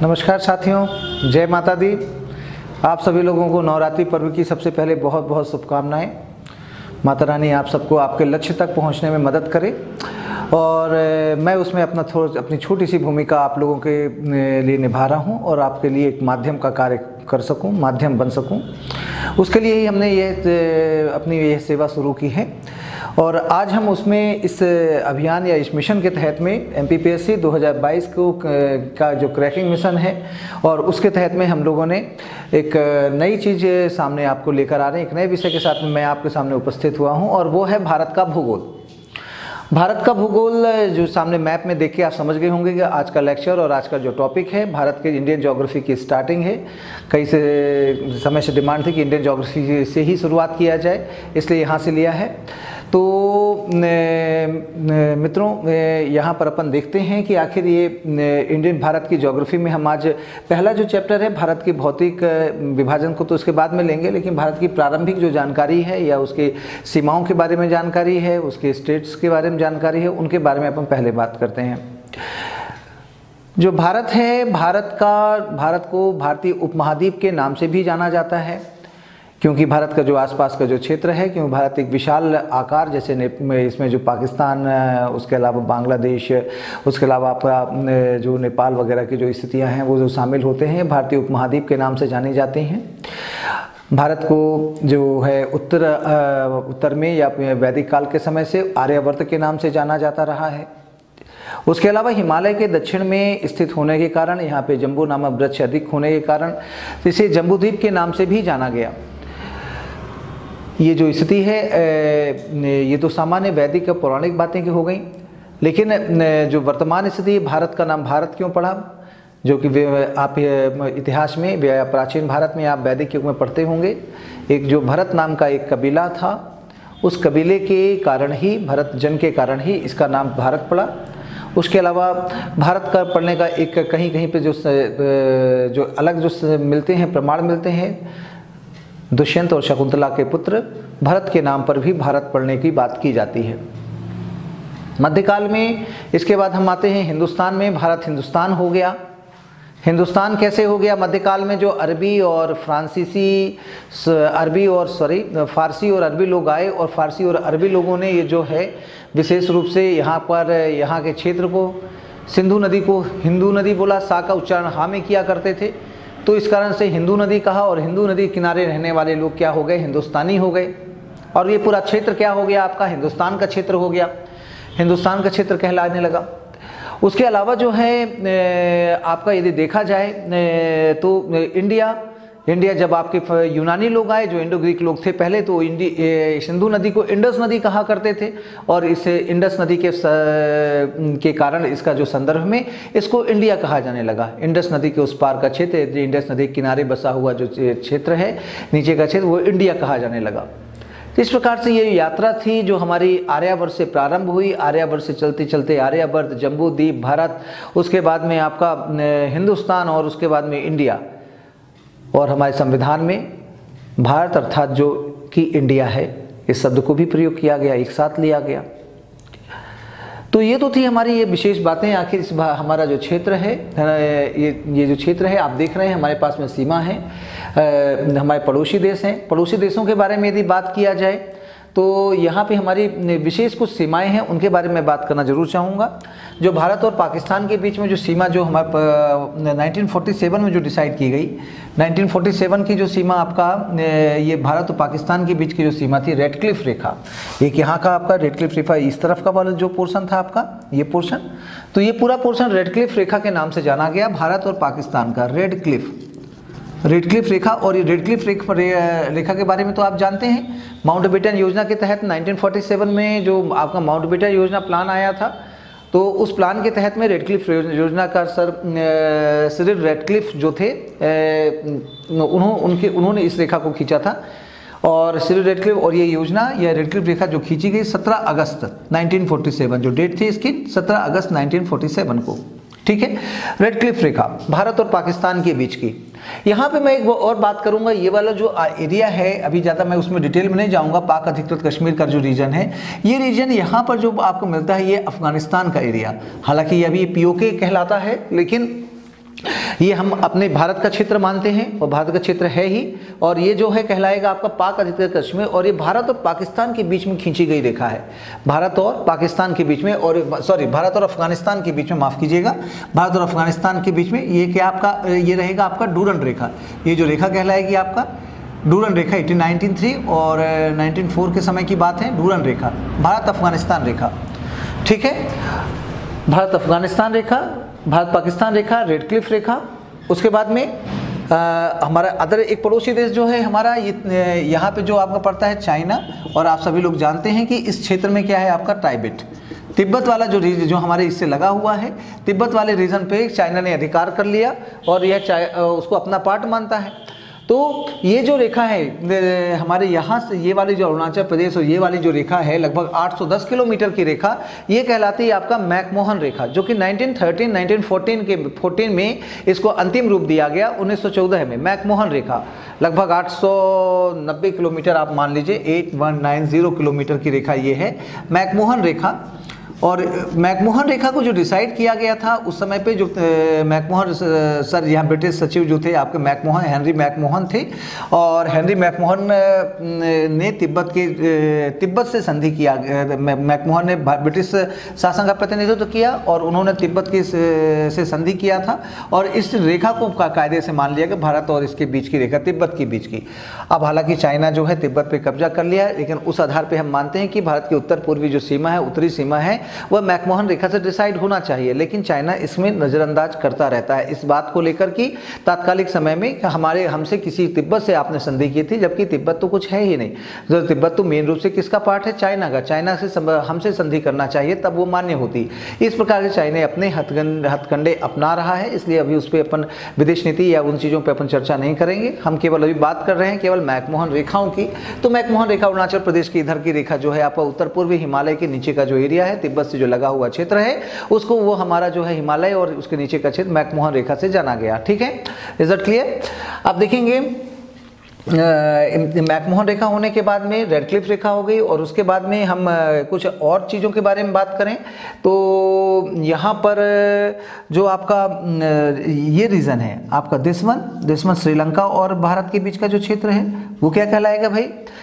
नमस्कार साथियों, जय माता दी। आप सभी लोगों को नवरात्रि पर्व की सबसे पहले बहुत बहुत शुभकामनाएं। माता रानी आप सबको आपके लक्ष्य तक पहुंचने में मदद करे और मैं उसमें अपनी छोटी सी भूमिका आप लोगों के लिए निभा रहा हूं और आपके लिए एक माध्यम का कार्य कर सकूं, माध्यम बन सकूं। उसके लिए ही हमने अपनी ये सेवा शुरू की है और आज हम उसमें इस अभियान या इस मिशन के तहत में MPPSC 2022 का जो क्रैकिंग मिशन है और उसके तहत में हम लोगों ने एक नई चीज़ सामने आपको लेकर आ रहे हैं। एक नए विषय के साथ में मैं आपके सामने उपस्थित हुआ हूं और वो है भारत का भूगोल। भारत का भूगोल जो सामने मैप में देख के आप समझ गए होंगे कि आज का लेक्चर और आज का जो टॉपिक है भारत के इंडियन ज्योग्राफी की स्टार्टिंग है। कई से समय से डिमांड थी कि इंडियन ज्योग्राफी से ही शुरुआत किया जाए, इसलिए यहाँ से लिया है। तो मित्रों, यहाँ पर अपन देखते हैं कि आखिर ये इंडियन भारत की ज्योग्राफी में हम आज पहला जो चैप्टर है भारत की भौतिक विभाजन को तो उसके बाद में लेंगे, लेकिन भारत की प्रारंभिक जो जानकारी है या उसके सीमाओं के बारे में जानकारी है, उसके स्टेट्स के बारे में जानकारी है, उनके बारे में अपन पहले बात करते हैं। जो भारत है, भारत को भारतीय उपमहाद्वीप के नाम से भी जाना जाता है, क्योंकि भारत का जो आसपास का जो क्षेत्र है, क्योंकि भारत एक विशाल आकार, जैसे इसमें जो पाकिस्तान, उसके अलावा बांग्लादेश, उसके अलावा आपका जो नेपाल वगैरह की जो स्थितियां हैं वो जो शामिल होते हैं, भारतीय उपमहाद्वीप के नाम से जानी जाती हैं। भारत को जो है उत्तर में या वैदिक काल के समय से आर्यावर्त के नाम से जाना जाता रहा है। उसके अलावा हिमालय के दक्षिण में स्थित होने के कारण, यहाँ पे जम्बू नामक वृक्ष अधिक होने के कारण इसे जम्बूद्वीप के नाम से भी जाना गया। ये जो स्थिति है, ये तो सामान्य वैदिक और पौराणिक बातें की हो गई, लेकिन जो वर्तमान स्थिति है, भारत का नाम भारत क्यों पड़ा, जो कि आप इतिहास में या प्राचीन भारत में आप वैदिक युग में पढ़ते होंगे। एक जो भरत नाम का एक कबीला था, उस कबीले के कारण ही, भरत जन के कारण ही इसका नाम भारत पड़ा। उसके अलावा भारत का पढ़ने का एक कहीं कहीं पे जो अलग जो मिलते हैं, प्रमाण मिलते हैं, दुष्यंत और शकुंतला के पुत्र भरत के नाम पर भी भारत पढ़ने की बात की जाती है। मध्यकाल में इसके बाद हम आते हैं हिंदुस्तान में। भारत हिंदुस्तान हो गया। हिंदुस्तान कैसे हो गया? मध्यकाल में जो फारसी और अरबी लोग आए और फारसी और अरबी लोगों ने ये जो है विशेष रूप से यहाँ के क्षेत्र को, सिंधु नदी को हिंदू नदी बोला, सा का उच्चारण हा में किया करते थे, तो इस कारण से हिंदू नदी कहा और हिंदू नदी किनारे रहने वाले लोग क्या हो गए? हिंदुस्तानी हो गए। और ये पूरा क्षेत्र क्या हो गया? आपका हिंदुस्तान का क्षेत्र हो गया, हिंदुस्तान का क्षेत्र कहलाने लगा। उसके अलावा जो है आपका यदि देखा जाए तो इंडिया जब आपके यूनानी लोग आए, जो इंडो ग्रीक लोग थे पहले, तो सिंधु नदी को इंडस नदी कहा करते थे और इस इंडस नदी के कारण इसका जो संदर्भ में इसको इंडिया कहा जाने लगा। इंडस नदी के उस पार का क्षेत्र, इंडस नदी के किनारे बसा हुआ जो क्षेत्र है, नीचे का क्षेत्र, वो इंडिया कहा जाने लगा। इस प्रकार से ये यात्रा थी जो हमारी आर्यावर्त से प्रारंभ हुई। आर्यावर्त से चलते चलते आर्यावर्त, जम्बूद्वीप, भारत, उसके बाद में आपका हिंदुस्तान और उसके बाद में इंडिया, और हमारे संविधान में भारत अर्थात जो कि इंडिया है, इस शब्द को भी प्रयोग किया गया, एक साथ लिया गया। तो ये तो थी हमारी ये विशेष बातें। आखिर हमारा जो क्षेत्र है, ये जो क्षेत्र है आप देख रहे हैं, हमारे पास में सीमा है, हमारे पड़ोसी देश हैं। पड़ोसी देशों के बारे में यदि बात किया जाए तो यहाँ पे हमारी विशेष कुछ सीमाएं हैं, उनके बारे में बात करना जरूर चाहूँगा। जो भारत और पाकिस्तान के बीच में जो सीमा जो हमारे 1947 में जो डिसाइड की गई, 1947 की जो सीमा आपका ये भारत और पाकिस्तान के बीच की जो सीमा थी, रेड क्लिफ रेखा, एक यहाँ का आपका रेड क्लिफ रेखा, इस तरफ का वाला जो पोर्शन था आपका, ये पोर्शन, तो ये पूरा पोर्शन रेड क्लिफ रेखा के नाम से जाना गया, भारत और पाकिस्तान का रेड क्लिफ रेखा। और ये रेड क्लिफ रेखा के बारे में तो आप जानते हैं, माउंटबेटन योजना के तहत 1947 में जो आपका माउंटबेटन योजना प्लान आया था, तो उस प्लान के तहत में रेड क्लिफ योजना का सिरिल रेडक्लिफ जो थे, उन्होंने इस रेखा को खींचा था। और सिरिल रेडक्लिफ और ये योजना, यह रेडक्लिफ रेखा जो खींची गई 17 अगस्त 1947, जो डेट थी इसकी 17 अगस्त 1947 को, ठीक है। रेड क्लिफ रेखा भारत और पाकिस्तान के बीच की। यहाँ पे मैं एक और बात करूंगा, ये वाला जो एरिया है, अभी ज़्यादा मैं उसमें डिटेल में नहीं जाऊंगा, पाक अधिकृत कश्मीर का जो रीजन है, ये रीजन यहाँ पर जो आपको मिलता है, ये अफगानिस्तान का एरिया, हालांकि ये अभी POK कहलाता है, लेकिन ये हम अपने भारत का क्षेत्र मानते हैं और भारत का क्षेत्र है ही, और ये जो है कहलाएगा आपका पाक अधिकृत कश्मीर, और ये भारत और पाकिस्तान के बीच में खींची गई रेखा है, भारत और पाकिस्तान के बीच में, और सॉरी भारत और अफगानिस्तान के बीच में, माफ़ कीजिएगा, भारत और अफगानिस्तान के बीच में ये क्या आपका ये रहेगा आपका डूरन रेखा। ये जो रेखा कहलाएगी आपका डूरन रेखा 1893 और 1904 के समय की बात है। डूरन रेखा भारत अफगानिस्तान रेखा, ठीक है, भारत अफगानिस्तान रेखा, भारत पाकिस्तान रेखा, रेड क्लिफ रेखा। उसके बाद में हमारा अदर एक पड़ोसी देश जो है हमारा यहाँ पे जो आपका पड़ता है चाइना, और आप सभी लोग जानते हैं कि इस क्षेत्र में क्या है आपका टाइबेट, तिब्बत वाला जो हमारे इससे लगा हुआ है, तिब्बत वाले रीजन पे चाइना ने अधिकार कर लिया और यह उसको अपना पार्ट मानता है। तो ये जो रेखा है हमारे यहाँ से, ये वाली जो अरुणाचल प्रदेश और ये वाली जो रेखा है लगभग 810 किलोमीटर की रेखा, ये कहलाती है आपका मैकमोहन रेखा, जो कि 1914 में इसको अंतिम रूप दिया गया। 1914 में मैकमोहन रेखा लगभग 890 किलोमीटर आप मान लीजिए, 8190 किलोमीटर की रेखा ये है मैकमोहन रेखा। और मैकमोहन रेखा को जो डिसाइड किया गया था उस समय पे जो मैकमोहन सर यहाँ ब्रिटिश सचिव जो थे आपके मैकमोहन, हेनरी मैकमोहन थे, और हेनरी मैकमोहन ने तिब्बत से संधि किया। मैकमोहन ने ब्रिटिश शासन का प्रतिनिधित्व किया और उन्होंने तिब्बत की से संधि किया था, और इस रेखा को कायदे से मान लिया कि भारत और इसके बीच की रेखा, तिब्बत के बीच की। अब हालांकि चाइना जो है तिब्बत पे कब्जा कर लिया है, लेकिन उस आधार पे हम मानते हैं कि भारत की उत्तर पूर्वी जो सीमा है, उत्तरी सीमा है, वह मैकमोहन रेखा से डिसाइड होना चाहिए, लेकिन चाइना इसमें नज़रअंदाज करता रहता है इस बात को लेकर कि तात्कालिक समय में हमसे किसी तिब्बत से आपने संधि की थी, जबकि तिब्बत तो कुछ है ही नहीं। तो तिब्बत तो मेन रूप से किसका पार्ट है? चाइना का। चाइना से हमसे संधि करना चाहिए तब वो मान्य होती। इस प्रकार से चाइना अपने हथकंडे अपना रहा है, इसलिए अभी उस पर अपन विदेश नीति या उन चीज़ों पर अपन चर्चा नहीं करेंगे। हम केवल अभी बात कर रहे हैं केवल मैकमोहन रेखाओं की। तो मैकमोहन रेखा अरुणाचल प्रदेश की इधर की रेखा जो है आपका उत्तर पूर्वी हिमालय के नीचे का जो एरिया है, तिब्बत से जो लगा हुआ क्षेत्र है, उसको वो हमारा जो है हिमालय और उसके नीचे का क्षेत्र मैकमोहन रेखा से जाना गया। ठीक है, इज दैट क्लियर? आप देखेंगे मैकमोहन रेखा होने के बाद में रेड क्लिफ रेखा हो गई, और उसके बाद में हम कुछ और चीज़ों के बारे में बात करें तो यहाँ पर जो आपका ये रीजन है आपका दिसवन श्रीलंका और भारत के बीच का जो क्षेत्र है वो क्या कहलाएगा भाई?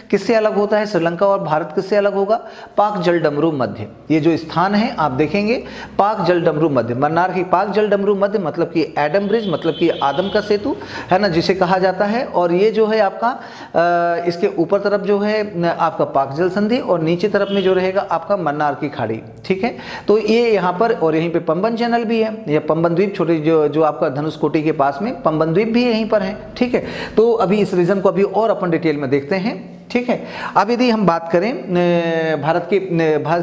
किससे अलग होता है? श्रीलंका और भारत किससे अलग होगा? पाक जलडमरू मध्य। ये जो स्थान है आप देखेंगे पाक जलडमरू मध्य, मन्नार की पाक जलडमरू मध्य मतलब कि एडम ब्रिज, मतलब कि आदम का सेतु है ना, जिसे कहा जाता है। और ये जो है आपका इसके ऊपर तरफ जो है आपका पाक जल संधि और नीचे तरफ में जो रहेगा आपका मन्नार की खाड़ी। ठीक है, तो ये यहाँ पर, और यहीं पे पंबन चैनल भी है, ये पंबन द्वीप छोटे जो आपका धनुषकोटी के पास में पंबन द्वीप भी यहीं पर है। ठीक है, तो अभी इस रीजन को अभी और अपन डिटेल में देखते हैं। ठीक है, अब यदि हम बात करें भारत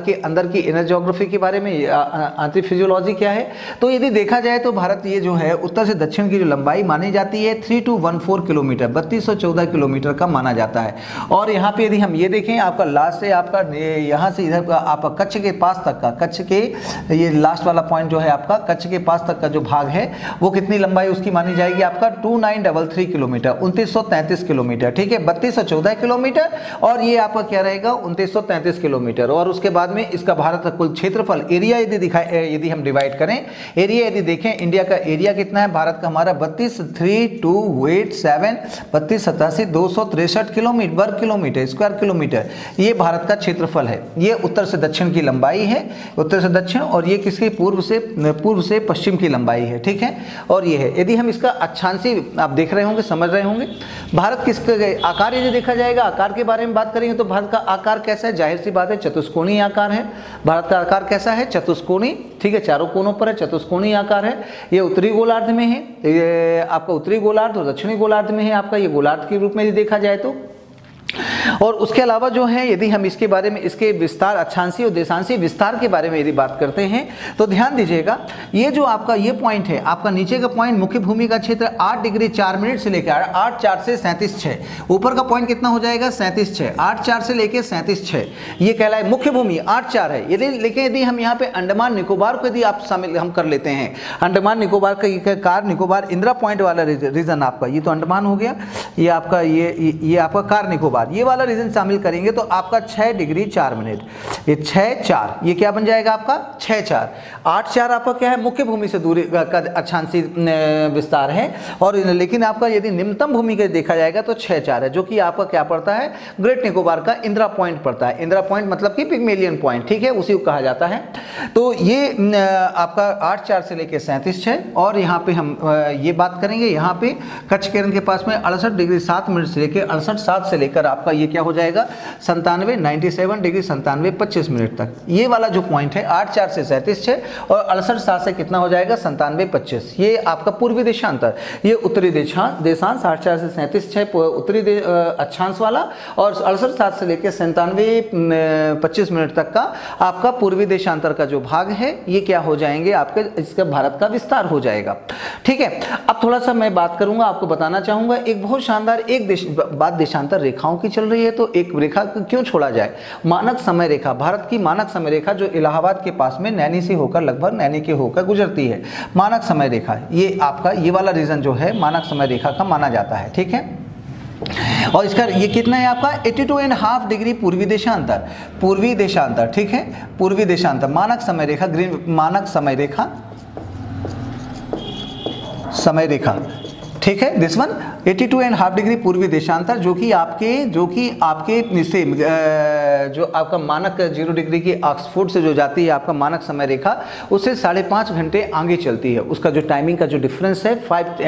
के अंदर की इनर ज्योग्राफी के बारे में, आंतरिक फिजियोलॉजी क्या है, तो यदि देखा जाए तो भारत ये जो है उत्तर से दक्षिण की जो लंबाई मानी जाती है 3214 किलोमीटर, 3214 किलोमीटर का माना जाता है। और यहाँ पे यदि हम ये देखें आपका लास्ट से आपका यहाँ से इधर का आपका कच्छ के पास तक का, कच्छ के ये लास्ट वाला पॉइंट जो है आपका कच्छ के पास तक का जो भाग है वो कितनी लंबाई उसकी मानी जाएगी आपका 2933 किलोमीटर, 2933 किलोमीटर। ठीक है, 3214 किलोमीटर और ये आपका क्या रहेगा 2933 किलोमीटर। और उसके बाद में इसका भारत का कुल क्षेत्रफल एरिया यदि हम डिवाइड करें, एरिया यदि देखें इंडिया का एरिया कितना है भारत का हमारा 32,87,263 किलोमीटर वर्ग किलोमीटर, स्क्वायर किलोमीटर, ये भारत का क्षेत्रफल है। ये उत्तर से दक्षिण की लंबाई है, उत्तर से दक्षिण, और ये किसकी पूर्व से पश्चिम की लंबाई है। ठीक है, और ये है यदि हम इसका अक्षांशी आप देख रहे होंगे, समझ रहे होंगे। भारत किसका आकार यदि देखा जाएगा, आकार के बारे में बात करेंगे तो भारत का आकार कैसा है? जाहिर सी बात है चतुष्कोणीय आकार है। भारत का आकार कैसा है? चतुष्कोणीय। ठीक है, चारों कोनों पर है, चतुष्कोणीय आकार है। ये उत्तरी गोलार्ध में है, ये आपका उत्तरी गोलार्ध, और दक्षिणी गोलार्ध में है आपका ये गोलार्ध के रूप में यदि देखा जाए तो। और उसके अलावा जो है यदि हम इसके बारे में, इसके विस्तार अक्षांशीय और देशांशीय विस्तार के बारे में यदि बात करते हैं तो ध्यान दीजिएगा, ये जो आपका ये पॉइंट है आपका नीचे का पॉइंट मुख्य भूमि का क्षेत्र 8 डिग्री 4 मिनट से लेकर 8:04 से 37:06, ऊपर का पॉइंट कितना हो जाएगा 37:06, 8:04 से लेकर 37:06, ये कहलाए मुख्य भूमि 8:04 है। यदि लेकिन यदि हम यहाँ पे अंडमान निकोबार को यदि आप शामिल हम कर लेते हैं, अंडमान निकोबार का कार निकोबार इंदिरा पॉइंट वाला रीजन आपका, ये तो अंडमान हो गया, ये आपका ये आपका कार निकोबार, ये वाला रीजन शामिल करेंगे तो आपका 6 डिग्री 4 मिनट, ये 6 4, ये क्या बन जाएगा आपका 6 4। 8 4 आपका क्या है, मुख्य भूमि से दूरी का अक्षांशीय विस्तार है, और लेकिन आपका यदि निम्नतम भूमि का देखा जाएगा तो 6 4 है, जो कि आपका क्या पड़ता है, ग्रेट निकोबार का इंदिरा पॉइंट पड़ता है। इंदिरा पॉइंट मतलब कि पिग्मेलियन पॉइंट, ठीक है, उसी को कहा जाता है। तो ये आपका 8 4 से लेकर 37 6, और यहाँ पे हम ये बात करेंगे, यहाँ पे कच्छ केरन के पास में 68 डिग्री 7 मिनट से लेकर 68 7 से लेकर आपका ये क्या हो जाएगा 97 97 डिग्री 97 25 मिनट तक। ये वाला जो पॉइंट है 8 4 से 37 6 और 68 7 से कितना हो जाएगा 97 25, ये आपका पूर्वी देशांतर, ये उत्तरी देशांश 8 4 से 37 6 उत्तरी अक्षांश वाला, और 68 7 से लेकर 97 25 मिनट तक का आपका पूर्वी देशांतर का जो भाग है, ये क्या हो जाएंगे आपके, इसका भारत का विस्तार हो जाएगा, ठीक है। अब थोड़ा सा मैं बात करूंगा, आपको बताना चाहूंगा एक बहुत शानदार एक बात देशांतर रेखाओं की चल रही है, तो एक रेखा क्यों छोड़ा जाए, मानक समय रेखा, भारत की मानक समय रेखा जो इलाहाबाद के पास में नैनी से होकर लगभग नैनी के होकर गुजरती है, मानक समय रेखा, ये आपका ये वाला रीजन जो है मानक समय रेखा का माना जाता है, ठीक है। और इसका ये कितना है आपका 82.5 डिग्री पूर्वी देशांतर, ठीक है, पूर्वी देशांतर मानक समय रेखा, ग्रीन मानक समय रेखा, ठीक है, दिस वन 82.5 डिग्री पूर्वी देशांतर, जो कि आपके से जो आपका मानक 0 डिग्री की ऑक्सफोर्ड से जो जाती है आपका मानक समय रेखा, उससे 5.5 घंटे आगे चलती है। उसका जो टाइमिंग का जो डिफरेंस है 5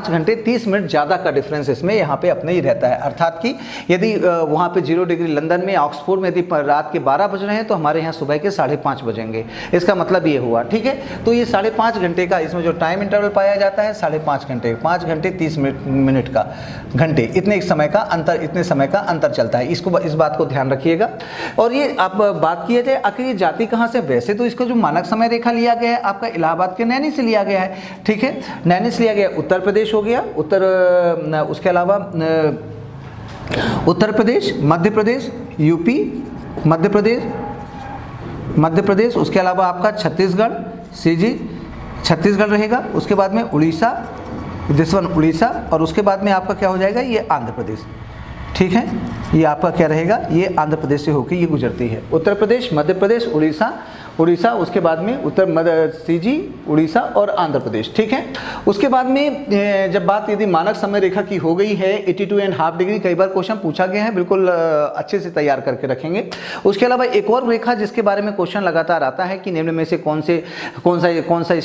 घंटे 30 मिनट ज़्यादा का डिफरेंस इसमें यहाँ पे अपने ही रहता है। अर्थात कि यदि वहाँ पे 0 डिग्री लंदन में ऑक्सफोर्ड में यदि रात के 12 बज रहे हैं तो हमारे यहाँ सुबह के 5:30 बजेंगे, इसका मतलब ये हुआ, ठीक है। तो ये 5.5 घंटे का इसमें जो टाइम इंटरवल पाया जाता है 5.5 घंटे, 5 घंटे 30 मिनट का घंटे, इतने समय का अंतर चलता है। इसको इस बात को ध्यान रखिएगा। और ये आप बात किए थे आखिर ये जाति कहाँ से, वैसे तो इसको जो मानक समय रेखा लिया गया है आपका इलाहाबाद के नैनी से लिया गया है, ठीक है, नैनी से लिया गया, उत्तर प्रदेश हो गया, उसके अलावा उत्तर प्रदेश, मध्य प्रदेश, यूपी, मध्य प्रदेश, उसके अलावा आपका छत्तीसगढ़, छत्तीसगढ़ रहेगा, उसके बाद में उड़ीसा, उड़ीसा, और उसके बाद में आपका क्या हो जाएगा ये आंध्र प्रदेश, ठीक है, ये आपका क्या रहेगा, ये आंध्र प्रदेश से होकर ये गुजरती है, उत्तर प्रदेश, मध्य प्रदेश, उड़ीसा, उसके बाद में उड़ीसा और आंध्र प्रदेश, ठीक है। उसके बाद में जब बात यदि मानक समय रेखा की हो गई है 82.5 डिग्री, कई बार क्वेश्चन पूछा गया है, बिल्कुल अच्छे से तैयार करके रखेंगे। उसके अलावा एक और रेखा जिसके बारे में क्वेश्चन लगातार आता है कि निम्न में से कौन सा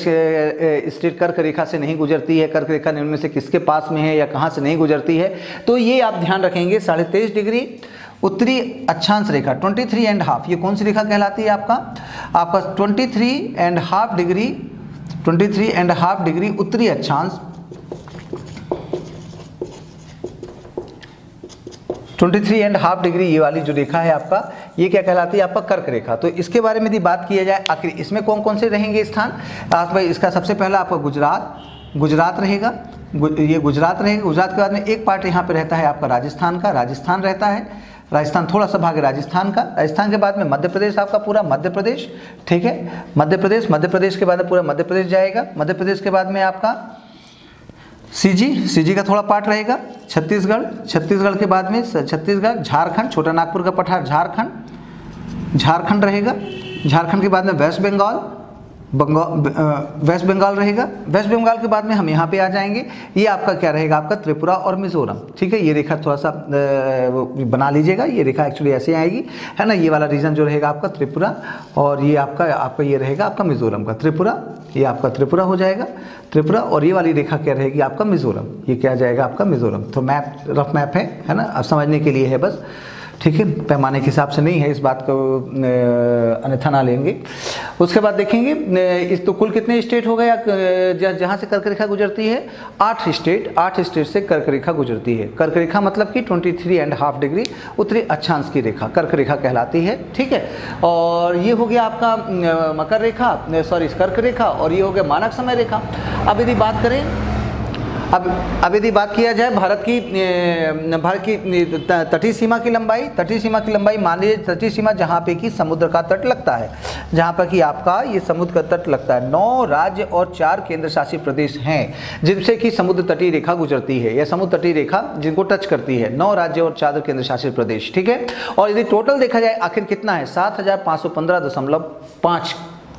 स्टेट कर्क रेखा से नहीं गुजरती है, कर्क रेखा निम्न में से किसके पास में है या कहाँ से नहीं गुजरती है, तो ये आप ध्यान रखेंगे 23.5 डिग्री उत्तरी अक्षांश रेखा 23.5, ये कौन सी रेखा कहलाती है आपका 23.5 डिग्री उत्तरी अक्षांश, 23.5 डिग्री ये वाली जो रेखा है आपका, ये क्या कहलाती है आपका कर्क रेखा। तो इसके बारे में यदि बात किया जाए आखिर इसमें कौन कौन से रहेंगे स्थान, भाई इसका सबसे पहला आपका गुजरात रहेगा, ये गुजरात रहेगा। गुजरात के बाद में एक पार्ट यहाँ पे रहता है आपका राजस्थान रहता है, राजस्थान थोड़ा सा भाग है राजस्थान का। राजस्थान के बाद में मध्य प्रदेश, आपका पूरा मध्य प्रदेश, ठीक है, मध्य प्रदेश के बाद पूरा मध्य प्रदेश जाएगा। मध्य प्रदेश के बाद में आपका सीजी का थोड़ा पार्ट रहेगा, छत्तीसगढ़ के बाद में छत्तीसगढ़, झारखंड, छोटा नागपुर का पठार झारखंड रहेगा। झारखंड के बाद में वेस्ट बंगाल रहेगा। वेस्ट बंगाल के बाद में हम यहाँ पे आ जाएंगे, ये आपका क्या रहेगा आपका त्रिपुरा और मिजोरम, ठीक है। ये रेखा थोड़ा सा बना लीजिएगा, ये रेखा एक्चुअली ऐसे आएगी, है ना। ये वाला रीजन जो रहेगा आपका त्रिपुरा, और ये आपका ये रहेगा आपका मिजोरम का त्रिपुरा, ये आपका त्रिपुरा हो जाएगा, त्रिपुरा। और ये वाली रेखा क्या रहेगी आपका मिजोरम, ये क्या जाएगा आपका मिजोरम। तो रफ मैप है ना, अब समझने के लिए है बस, ठीक है, पैमाने के हिसाब से नहीं है, इस बात को अन्यथा ना लेंगे। उसके बाद देखेंगे इस तो कुल कितने स्टेट हो गए जहाँ से कर्क रेखा गुजरती है, 8 स्टेट से कर्क रेखा गुजरती है। कर्क रेखा मतलब कि 23.5 डिग्री उत्तरी अक्षांश की रेखा कर्क रेखा कहलाती है, ठीक है। और ये हो गया आपका कर्क रेखा, और ये हो गया मानक समय रेखा। अब यदि बात करें अब यदि बात किया जाए भारत की तटीय सीमा की लंबाई, तटीय सीमा की लंबाई मान लीजिए तटीय सीमा जहाँ पे कि समुद्र का तट लगता है, जहाँ पर कि आपका ये समुद्र का तट लगता है। 9 राज्य और 4 केंद्र शासित प्रदेश हैं जिनसे कि समुद्र तटीय रेखा गुजरती है या समुद्र तटीय रेखा जिनको टच करती है। 9 राज्य और 4 केंद्र शासित प्रदेश, ठीक है। और यदि टोटल देखा जाए आखिर कितना है, 7515.5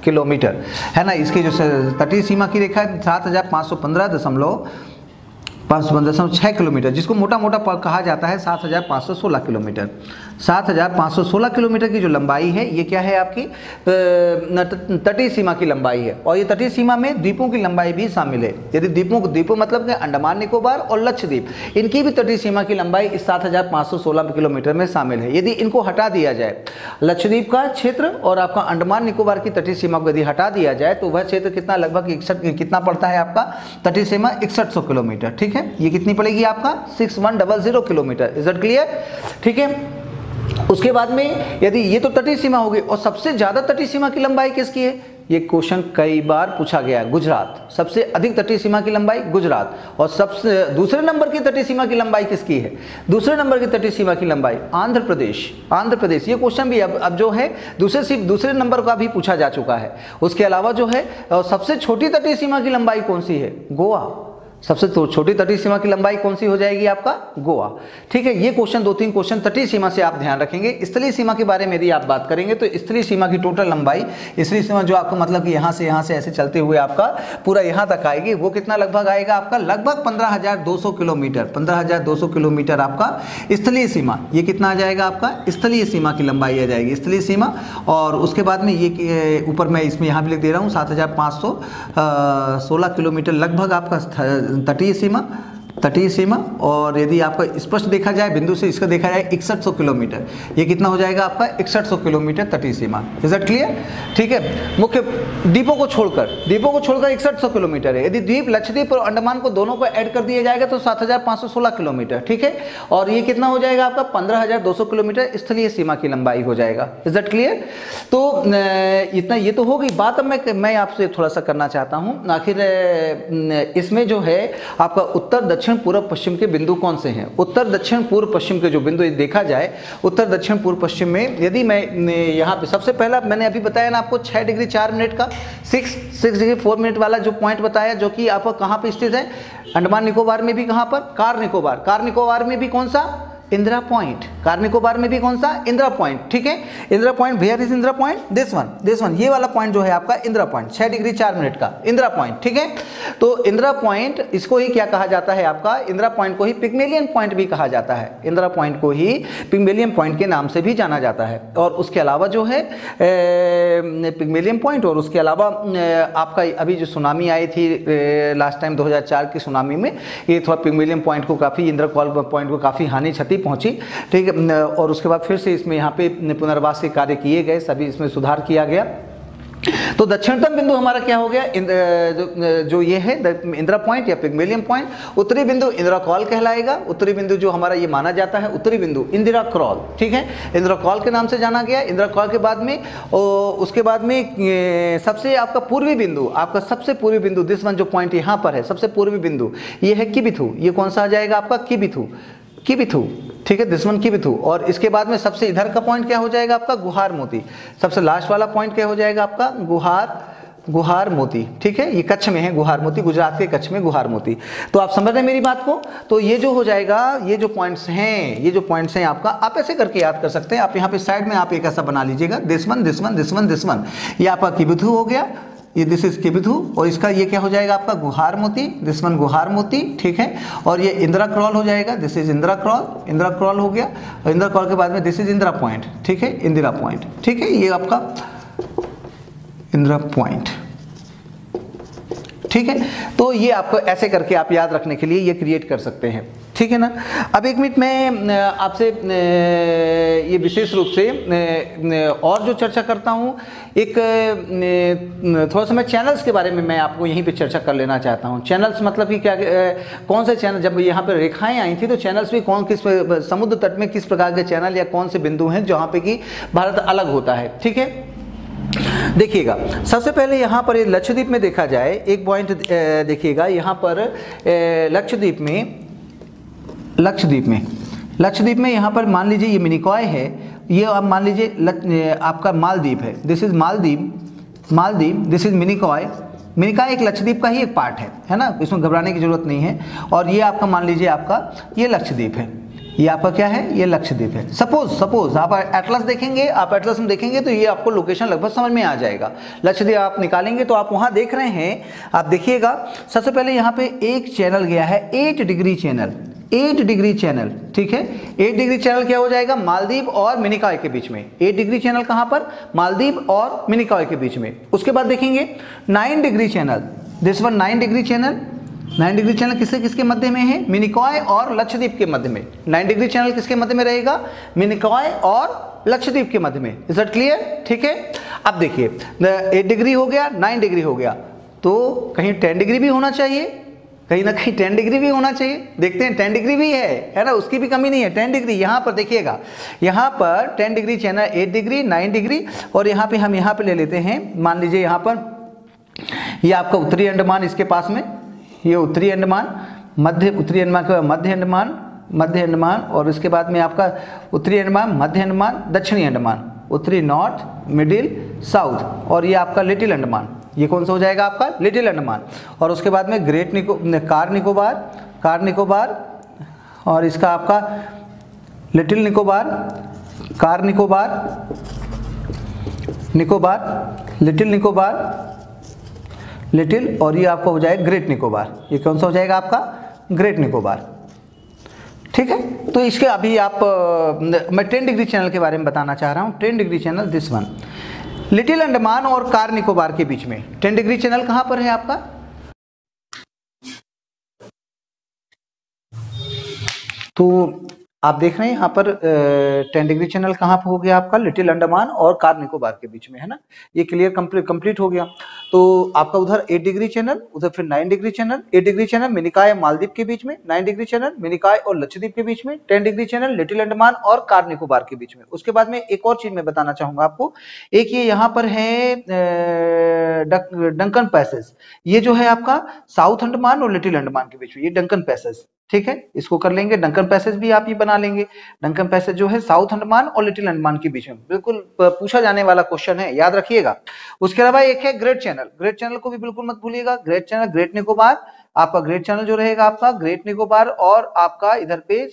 किलोमीटर है ना। इसकी जो तटीय सीमा की रेखा है 7515.6 किलोमीटर, जिसको मोटा मोटा कहा जाता है 7516 किलोमीटर। 7516 किलोमीटर की जो लंबाई है ये क्या है आपकी तटीय सीमा की लंबाई है। और ये तटीय सीमा में द्वीपों की लंबाई भी शामिल है। यदि द्वीपों मतलब कि अंडमान निकोबार और लक्षद्वीप, इनकी भी तटीय सीमा की लंबाई इस 7516 किलोमीटर में शामिल है। यदि इनको हटा दिया जाए, लक्षद्वीप का क्षेत्र और आपका अंडमान निकोबार की तटीय सीमा को यदि हटा दिया जाए तो वह क्षेत्र कितना लगभग 61 कितना पड़ता है आपका तटीय सीमा 6100 किलोमीटर, ठीक है। ये कितनी पड़ेगी आपका 6100 किलोमीटर। इज इट क्लियर, ठीक है। उसके बाद में यदि ये तो तटीय सीमा होगी, और सबसे ज्यादा तटीय सीमा की लंबाई किसकी है, ये क्वेश्चन कई बार पूछा गया है। गुजरात, सबसे अधिक तटीय सीमा की लंबाई गुजरात। और सबसे दूसरे नंबर की तटीय सीमा की लंबाई किसकी है, दूसरे नंबर की तटीय सीमा की लंबाई आंध्र प्रदेश। आंध्र प्रदेश, ये क्वेश्चन भी अब जो है दूसरे नंबर का भी पूछा जा चुका है। उसके अलावा जो है सबसे छोटी तटीय सीमा की लंबाई कौन सी है, गोवा। सबसे छोटी तटीय सीमा की लंबाई कौन सी हो जाएगी आपका, गोवा, ठीक है। ये क्वेश्चन 2-3 क्वेश्चन तटीय सीमा से आप ध्यान रखेंगे। स्थलीय सीमा के बारे में यदि आप बात करेंगे तो स्थलीय सीमा की टोटल लंबाई, स्थलीय सीमा जो आपको मतलब कि यहाँ से ऐसे चलते हुए आपका पूरा यहाँ तक आएगी, वो कितना लगभग आएगा आपका, लगभग 15200 किलोमीटर। 15200 किलोमीटर आपका स्थलीय सीमा, ये कितना आ जाएगा आपका स्थलीय सीमा की लंबाई आ जाएगी, स्थलीय सीमा। और उसके बाद में ये ऊपर मैं इसमें यहाँ भी लिख दे रहा हूँ 7516 किलोमीटर लगभग आपका तटीय सीमा। और यदि आपका स्पष्ट देखा जाए बिंदु से इसका देखा जाए 6100 किलोमीटर, ये कितना हो जाएगा आपका 6100 किलोमीटर तटीय सीमा। इज दैट क्लियर, ठीक है। मुख्य द्वीपों को छोड़कर 6100 किलोमीटर है। यदि द्वीप लक्षद्वीप और अंडमान को दोनों को ऐड कर दिया जाएगा तो 7516 किलोमीटर, ठीक है। और ये कितना हो जाएगा आपका 15200 किलोमीटर स्थलीय सीमा की लंबाई हो जाएगा। Is that clear. तो इतना ये तो हो गई बात। अब मैं आपसे थोड़ा सा करना चाहता हूँ, आखिर इसमें जो है आपका उत्तर दक्षिण पूर्व पश्चिम के बिंदु कौन से हैं। उत्तर दक्षिण पूर्व पश्चिम के जो बिंदु देखा जाए, उत्तर दक्षिण पूर्व पश्चिम में यदि मैं यहाँ पे सबसे पहला मैंने अभी बताया ना आपको 6 डिग्री 4 मिनट का 6 डिग्री 4 मिनट वाला जो पॉइंट बताया, जो कि आपको कहाँ पे स्थित है, अंडमान निकोबार में भी कहाँ पर, कार निकोबार में भी कौन सा, इंदिरा पॉइंट। कार निकोबार में भी कौन सा, इंदिरा पॉइंट, ठीक है। Indira point, where is Indira point, this one, ये वाला पॉइंट जो है आपका इंदिरा पॉइंट 6 डिग्री 4 मिनट का इंदिरा पॉइंट, ठीक है। तो इंदिरा पॉइंट, इसको ही क्या कहा जाता है आपका, इंदिरा पॉइंट को ही पिग्मेलियन पॉइंट भी कहा जाता है। इंदिरा पॉइंट को ही पिग्मेलियन पॉइंट के नाम से भी जाना जाता है। और उसके अलावा जो है पिग्मेलियन पॉइंट, और उसके अलावा आपका अभी जो सुनामी आई थी लास्ट टाइम 2004 की सुनामी में, ये थोड़ा पिग्मेलियन पॉइंट को काफ़ी, इंदिरा पॉइंट को काफ़ी हानि क्षति पहुंची, ठीक है। और उसके बाद फिर से इसमें यहाँ पे पुनर्वास के कार्य किए गए, सभी इसमें सुधार किया गया। तो दक्षिणतम बिंदु हमारा क्या हो गया, जो ये है इंदिरा पॉइंट या पिग्मेलियन पॉइंट। उत्तरी बिंदु इंदिरा कॉल कहलाएगा। उत्तरी बिंदु जो हमारा ये माना जाता है उत्तरी बिंदु इंदिरा क्रॉल, ठीक है, इंदिरा कॉल के नाम से जाना गया। इंदिरा कॉल के बाद में उसके बाद में सबसे आपका पूर्वी बिंदु, आपका सबसे पूर्वी बिंदु दिस वन जो पॉइंट यहाँ पर है, सबसे पूर्वी बिंदु ये है किबिथु। ये कौन सा आ जाएगा आपका, किबिथु, ठीक है, दिस वन किबिथु। और इसके बाद में सबसे इधर का पॉइंट क्या हो जाएगा आपका, गुहार मोती। सबसे लास्ट वाला पॉइंट क्या हो जाएगा आपका, गुहार मोती, ठीक है। ये कच्छ में है गुहार मोती, गुजरात के कच्छ में गुहार मोती। तो आप समझ रहे हैं मेरी बात को। तो ये जो हो जाएगा, ये जो पॉइंट्स हैं आपका, आप ऐसे करके याद कर सकते हैं। आप यहाँ पे साइड में आप एक ऐसा बना लीजिएगा, दिस वन, ये आपका किबिथु हो गया, ये दिस इज किबिथु। और इसका ये क्या हो जाएगा आपका, गुहार मोती, दिस वन गुहार मोती, ठीक है। और ये इंदिरा क्रॉल हो जाएगा, दिस इज इंदिरा क्रॉल हो गया। और इंदिरा क्रॉल के बाद में दिस इज इंदिरा पॉइंट, ठीक है, इंदिरा पॉइंट, ठीक है, ये आपका इंदिरा पॉइंट, ठीक है। तो ये आपको ऐसे करके आप याद रखने के लिए ये क्रिएट कर सकते हैं, ठीक है ना। अब एक मिनट मैं आपसे ये विशेष रूप से और जो चर्चा करता हूँ, एक थोड़ा सा मैं चैनल्स के बारे में मैं आपको यहीं पे चर्चा कर लेना चाहता हूँ। चैनल्स मतलब कि क्या, कौन से चैनल, जब यहाँ पे रेखाएं आई थी तो चैनल्स भी किस समुद्र तट में किस प्रकार के चैनल या कौन से बिंदु हैं जहाँ पे कि भारत अलग होता है, ठीक है। देखिएगा, सबसे पहले यहाँ पर लक्षद्वीप में देखा जाए एक पॉइंट देखिएगा, यहाँ पर लक्षद्वीप में यहाँ पर मान लीजिए ये मिनिकॉय है, ये आप मान लीजिए आपका मालदीव है, this is Maldives, this is Minicoy. Minicoy एक लक्षद्वीप का ही एक पार्ट है ना, इसमें घबराने की जरूरत नहीं है। और ये आपका मान लीजिए आपका ये लक्षद्वीप है, ये आपका क्या है, ये लक्षद्वीप है। सपोज आप एटलस देखेंगे, आप एटलस में देखेंगे तो ये आपको लोकेशन लगभग समझ में आ जाएगा। लक्षद्वीप आप निकालेंगे तो आप वहां देख रहे हैं, आप देखिएगा सबसे पहले यहाँ पे एक चैनल गया है 8 डिग्री चैनल, 8 डिग्री चैनल, ठीक है। 8 डिग्री चैनल क्या हो जाएगा, मालदीव और मिनिकॉय के बीच में। 8 डिग्री चैनल कहाँ पर, मालदीव और मिनिकॉय के बीच में। उसके बाद देखेंगे 9 degree channel, this one 9 degree channel. 9 degree channel किसके मध्य में है, मिनिकॉय और लक्षद्वीप के मध्य में। 9 डिग्री चैनल किसके मध्य में रहेगा, मिनिकॉय और लक्षद्वीप के मध्य में। इज दैट क्लियर, ठीक है। अब देखिए 8 डिग्री हो गया, 9 डिग्री हो गया, तो कहीं 10 डिग्री भी होना चाहिए, कहीं ना कहीं 10 डिग्री भी होना चाहिए। देखते हैं 10 डिग्री भी है ना, उसकी भी कमी नहीं है। 10 डिग्री यहाँ पर देखिएगा, यहाँ पर 10 डिग्री चैनल, 8 डिग्री, 9 डिग्री, और यहाँ पे हम यहाँ पे ले लेते हैं, मान लीजिए यहाँ पर ये आपका उत्तरी अंडमान, इसके पास में ये उत्तरी अंडमान, उत्तरी अंडमान के बाद मध्य अंडमान, और इसके बाद में आपका उत्तरी अंडमान, मध्य अंडमान, दक्षिणी अंडमान, उत्तरी, नॉर्थ, मिडिल, साउथ, और ये आपका लिटिल अंडमान। ये कौन सा हो जाएगा आपका, लिटिल अंडमान। और उसके बाद में कार निकोबार, और इसका आपका little Nicobar, car Nicobar, little, और ये आपका हो जाएगा ग्रेट निकोबार। ये कौन सा हो जाएगा आपका, ग्रेट निकोबार, ठीक है। तो इसके अभी आप मैं 10 डिग्री चैनल के बारे में बताना चाह रहा हूँ। 10 degree channel, this one, little Andaman और कार निकोबार के बीच में 10 डिग्री चैनल कहाँ पर है आपका, तो आप देख रहे हैं यहाँ पर 10 डिग्री चैनल कहाँ पर हो गया आपका, लिटिल अंडमान और कार निकोबार के बीच में, है ना। ये क्लियर कंप्लीट हो गया। तो आपका उधर 8 डिग्री चैनल, उधर फिर 9 degree channel. 8 degree channel Minicoy Maldives के बीच में, 9 डिग्री चैनल मिनिकॉय और लक्षद्वीप के बीच में, 10 डिग्री चैनल लिटिल अंडमान और कार निकोबार के बीच में। उसके बाद में एक और चीज मैं बताना चाहूंगा आपको, एक ये यहाँ पर है डंकन पैसेज, ये जो है आपका साउथ अंडमान और लिटिल अंडमान के बीच में, ये डंकन पैसेज, ठीक है। इसको कर लेंगे, डंकन पैसेज भी आप ये बना लेंगे। डंकन पैसेज जो है साउथ अंडमान और लिटिल अंडमान के बीच में, बिल्कुल पूछा जाने वाला क्वेश्चन है, याद रखिएगा। उसके अलावा एक है ग्रेट चैनल, ग्रेट चैनल को भी बिल्कुल मत भूलिएगा। ग्रेट चैनल, ग्रेट निकोबार, आपका ग्रेट चैनल जो रहेगा आपका ग्रेट निकोबार, और आपका इधर पे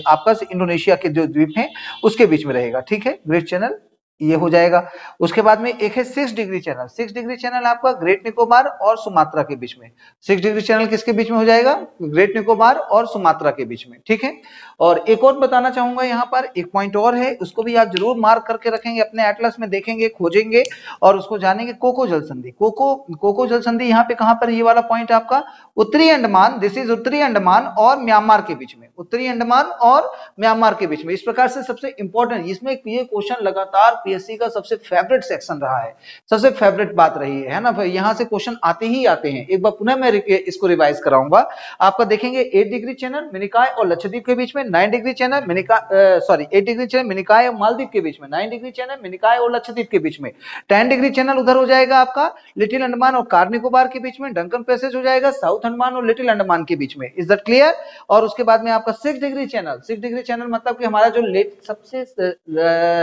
आपका इंडोनेशिया के जो द्वीप हैं उसके बीच में रहेगा, ठीक है। ग्रेट चैनल ये हो जाएगा। उसके बाद में एक है 6 डिग्री चैनल। 6 डिग्री चैनल आपका ग्रेट निकोबार और सुमात्रा के बीच में। 6 डिग्री चैनल किसके बीच में हो जाएगा, ग्रेट निकोबार और सुमात्रा के बीच में, ठीक है। और एक और बताना चाहूंगा, यहाँ पर एक पॉइंट और है, उसको भी आप जरूर मार्क करके रखेंगे, अपने एटलस में देखेंगे, खोजेंगे और उसको जानेंगे। कोको जल संधि, कोको जल संधि यहाँ पे कहां पर, ये वाला पॉइंट आपका उत्तरी अंडमान, दिस इज उत्तरी अंडमान और म्यांमार के बीच में, उत्तरी अंडमान और म्यांमार के बीच में। इस प्रकार से सबसे इंपॉर्टेंट, इसमें ये क्वेश्चन लगातार पीएससी का सबसे फेवरेट सेक्शन रहा है, सबसे फेवरेट बात रही है ना। यहाँ से क्वेश्चन आते ही आते हैं। एक बार पुनः मैं इसको रिवाइज कराऊंगा। आपका देखेंगे 8 डिग्री चैनल मिनिकॉय और लक्षद्वीप के बीच में, 9 degree channel 8 degree channel Minicoy और मालदीव के बीच में, 9 डिग्री चैनल मिनिकॉय और लक्षद्वीप के बीच में, 10 डिग्री चैनल उधर हो जाएगा आपका लिटिल अंडमान और कार निकोबार के बीच में, डंकन पैसेज हो जाएगा साउथ अंडमान और लिटिल अंडमान के बीच में। Is that clear. और उसके बाद में आपका 6 डिग्री चैनल, 6 डिग्री चैनल मतलब कि हमारा जो सबसे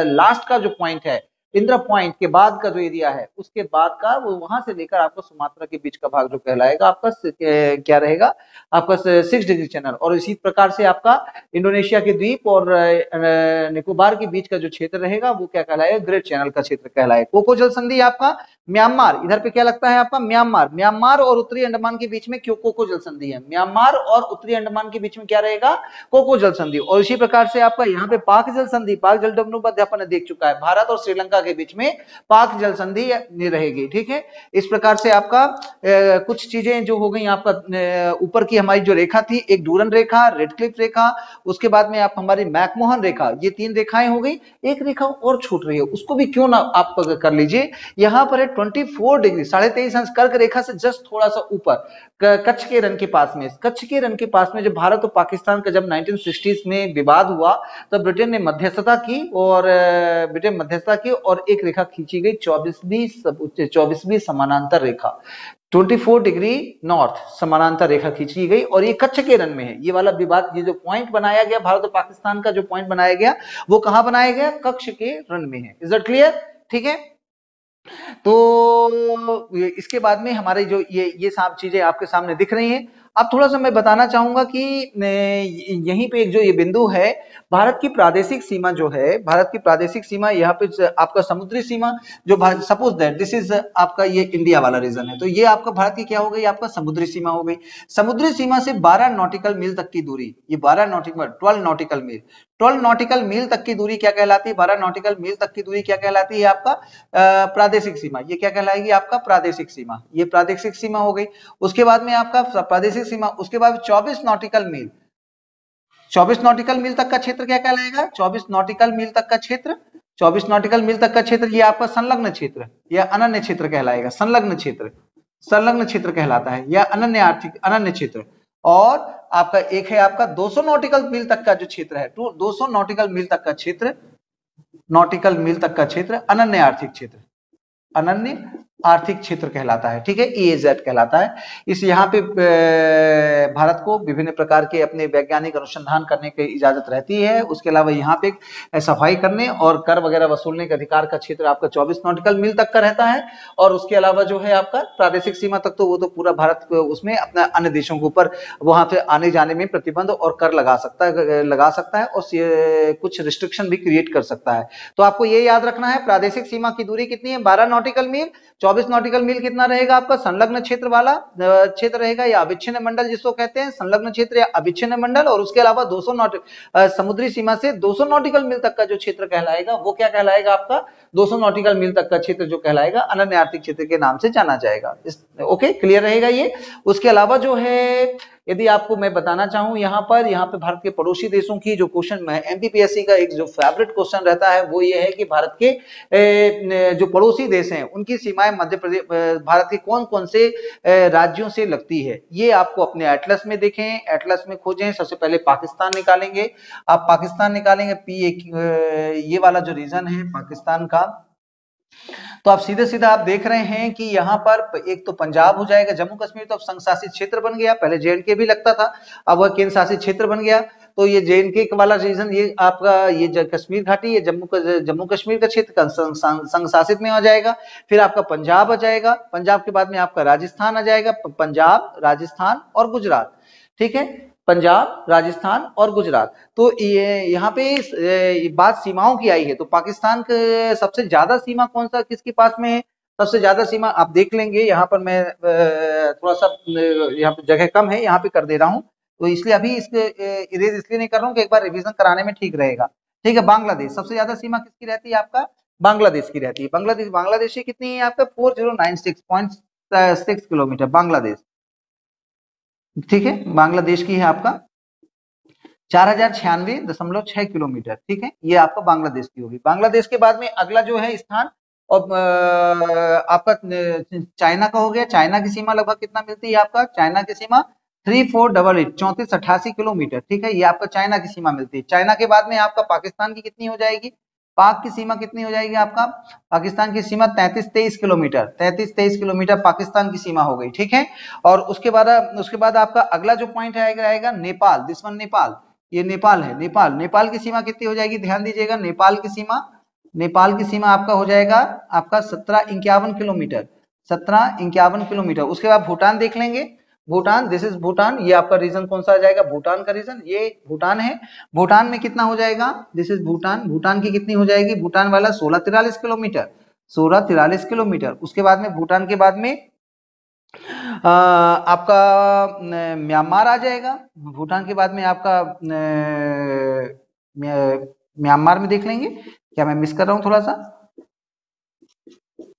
लास्ट का जो पॉइंट है, इंद्र पॉइंट के बाद का जो एरिया है, उसके बाद का वो वहां से लेकर आपको सुमात्रा के बीच का भाग जो कहलाएगा आपका क्या रहेगा, आपका 6 डिग्री चैनल। और इसी प्रकार से आपका इंडोनेशिया के द्वीप और निकोबार के बीच का जो क्षेत्र रहेगा वो क्या कहलाएगा, ग्रेट चैनल का क्षेत्र कहलाएगा। कोको जल संधि आपका म्यांमार, इधर पे क्या लगता है आपका, म्यांमार और उत्तरी अंडमान के बीच में क्यों कोको जल संधि है, म्यांमार और उत्तरी अंडमान के बीच में क्या रहेगा, कोको जल संधि। और इसी प्रकार से आपका यहाँ पे पाक जल संधि, पाक जल बंदोबस्त अपन ने देख चुका है, भारत और श्रीलंका के बीच में पाक जल संधि रहेगी, ठीक है। इस प्रकार से आपका कुछ चीजें जो हो गई आपका, ऊपर की हमारी जो रेखा थी, एक डूरन रेखा, रेडक्लिफ रेखा, उसके बाद में आप हमारी मैकमोहन रेखा, ये 3 रेखाएं हो गई। एक रेखा और छूट रही है, उसको भी क्यों ना आप कर लीजिए, यहाँ पर है 24 डिग्री 23.5 अंश कर्क रेखा से जस्ट थोड़ा सा ऊपर कच्छ के रण के पास में, कच्छ के रण के पास में जब भारत और पाकिस्तान का जब 1960s में विवाद हुआ तब ब्रिटेन ने मध्यस्थता की और एक रेखा खींची गई 24वीं समानांतर रेखा 24 डिग्री नॉर्थ समानांतर रेखा खींची गई और ये कच्छ के रण में है। ये वाला विवाद, ये जो पॉइंट बनाया गया भारत और पाकिस्तान का जो पॉइंट बनाया गया वो कहां बनाया गया? कच्छ के रण में है। Is that clear? ठीक है, तो इसके बाद में हमारे जो ये सब चीजें आपके सामने दिख रही हैं। अब थोड़ा सा मैं बताना चाहूंगा कि यहीं पे एक जो ये बिंदु है, भारत की प्रादेशिक सीमा जो है, भारत की प्रादेशिक सीमा यहाँ पे आपका समुद्री सीमा जो सपोज दैट दिस इज आपका ये इंडिया वाला रीजन है, तो ये आपका भारत की क्या हो गई? आपका समुद्री सीमा हो गई। समुद्री सीमा से 12 नॉटिकल मील तक की दूरी, ये 12 नॉटिकल मील तक की दूरी क्या कहलाती है? 12 नॉटिकल मील तक की दूरी क्या कहलाती है? आपका प्रादेशिक सीमा। ये क्या कहलाएगी? आपका प्रादेशिक सीमा। ये प्रादेशिक सीमा हो गई। उसके बाद में आपका प्रादेशिक सीमा, उसके बाद 24 नॉटिकल मील, 24 नॉटिकल मील तक का क्षेत्र क्या कहलाएगा? 24 नॉटिकल मील तक का क्षेत्र, 24 नॉटिकल मील तक का क्षेत्र ये आपका संलग्न क्षेत्र या अनन्य क्षेत्र कहलाएगा। संलग्न क्षेत्र कहलाता है या अनन्य क्षेत्र। और आपका एक है आपका 200 नॉटिकल मील तक का जो क्षेत्र है, 200 नॉटिकल मील तक का क्षेत्र, अनन्य आर्थिक क्षेत्र कहलाता है। ठीक है, EAZ कहलाता है। इस यहाँ पे भारत को विभिन्न प्रकार के अपने वैज्ञानिक अनुसंधान करने की इजाजत रहती है। उसके अलावा यहाँ पे सफाई करने और कर वगैरह वसूलने के अधिकार का क्षेत्र आपका 24 नॉटिकल मील तक का रहता है। और उसके अलावा जो है आपका प्रादेशिक सीमा तक, तो वो तो पूरा भारत उसमें अपना अन्य देशों के ऊपर वहां पे आने जाने में प्रतिबंध और कर लगा सकता है और कुछ रिस्ट्रिक्शन भी क्रिएट कर सकता है। तो आपको ये याद रखना है, प्रादेशिक सीमा की दूरी कितनी है? 12 नॉटिकल मील। 24 नॉटिकल मील कितना रहेगा? आपका संलग्न क्षेत्र वाला क्षेत्र रहेगा या अविच्छिन्न मंडल जिसको कहते हैं, संलग्न क्षेत्र या अविच्छिन्न मंडल। और उसके अलावा 200 समुद्री सीमा से 200 नॉटिकल मील तक का जो क्षेत्र कहलाएगा वो क्या कहलाएगा? आपका 200 नॉटिकल मील तक का क्षेत्र जो कहलाएगा अनन्य आर्थिक क्षेत्र के नाम से जाना जाएगा। ओके, क्लियर रहेगा ये। उसके अलावा जो है, यदि आपको मैं बताना चाहूं यहाँ पे भारत के पड़ोसी देशों की जो क्वेश्चन MPPSC का एक जो फेवरेट क्वेश्चन रहता है वो ये है कि भारत के जो पड़ोसी देश हैं उनकी सीमाएं मध्य प्रदेश, भारत के कौन कौन से राज्यों से लगती है। ये आपको अपने एटलस में देखें, एटलस में खोजें। सबसे पहले पाकिस्तान निकालेंगे, आप पाकिस्तान निकालेंगे, ये वाला जो रीजन है पाकिस्तान का, तो आप सीधे आप देख रहे हैं कि यहाँ पर एक तो पंजाब हो जाएगा, जम्मू कश्मीर तो अब संघ शासित क्षेत्र बन गया, पहले JNK भी लगता था, अब वह केंद्र शासित क्षेत्र बन गया। तो ये JNK वाला रीजन, ये आपका ये कश्मीर घाटी, ये जम्मू कश्मीर का क्षेत्र संघ शासित में आ जाएगा। फिर आपका पंजाब आ जाएगा, पंजाब के बाद में आपका राजस्थान आ जाएगा, पंजाब, राजस्थान और गुजरात। ठीक है, पंजाब, राजस्थान और गुजरात। तो ये यहाँ पे बात सीमाओं की आई है, तो पाकिस्तान के सबसे ज्यादा सीमा कौन सा किसके पास में है? सबसे ज्यादा सीमा आप देख लेंगे, यहाँ पर मैं थोड़ा सा यहाँ पे जगह कम है, यहाँ पे कर दे रहा हूँ, तो इसलिए अभी इरेज इसलिए नहीं कर रहा हूँ कि एक बार रिवीजन कराने में ठीक रहेगा। ठीक है, बांग्लादेश, सबसे ज्यादा सीमा किसकी रहती है? आपका बांग्लादेश की रहती है। बांग्लादेश की कितनी है? आपका 4096.6 किलोमीटर बांग्लादेश। ठीक है, बांग्लादेश की है आपका 4096.6 किलोमीटर। ठीक है, ये आपका बांग्लादेश की होगी। बांग्लादेश के बाद में अगला जो है स्थान और आपका चाइना का हो गया। चाइना की सीमा लगभग कितना मिलती है? आपका चाइना की सीमा 3488 किलोमीटर। ठीक है, ये आपका चाइना की सीमा मिलती है। चाइना के बाद में आपका पाकिस्तान की कितनी हो जाएगी? पाक की सीमा कितनी हो जाएगी? आपका पाकिस्तान की सीमा 3323 किलोमीटर पाकिस्तान की सीमा हो गई। ठीक है, और उसके बाद आपका अगला जो पॉइंट रहेगा नेपाल, दिस वन नेपाल, ये नेपाल है। नेपाल की सीमा कितनी हो जाएगी? ध्यान दीजिएगा, नेपाल की सीमा आपका हो जाएगा आपका 1751 किलोमीटर, 1751 किलोमीटर। उसके बाद भूटान देख लेंगे, भूटान, दिस इज भूटान, ये आपका रीजन कौन सा आ जाएगा? भूटान का रीजन, ये भूटान है। भूटान में कितना हो जाएगा? दिस इज भूटान, भूटान की कितनी हो जाएगी? भूटान वाला 1643 किलोमीटर, 1643 किलोमीटर। उसके बाद में भूटान के बाद में आपका म्यांमार आ जाएगा। भूटान के बाद में आपका म्यांमार में देख लेंगे, क्या मैं मिस कर रहा हूं थोड़ा सा?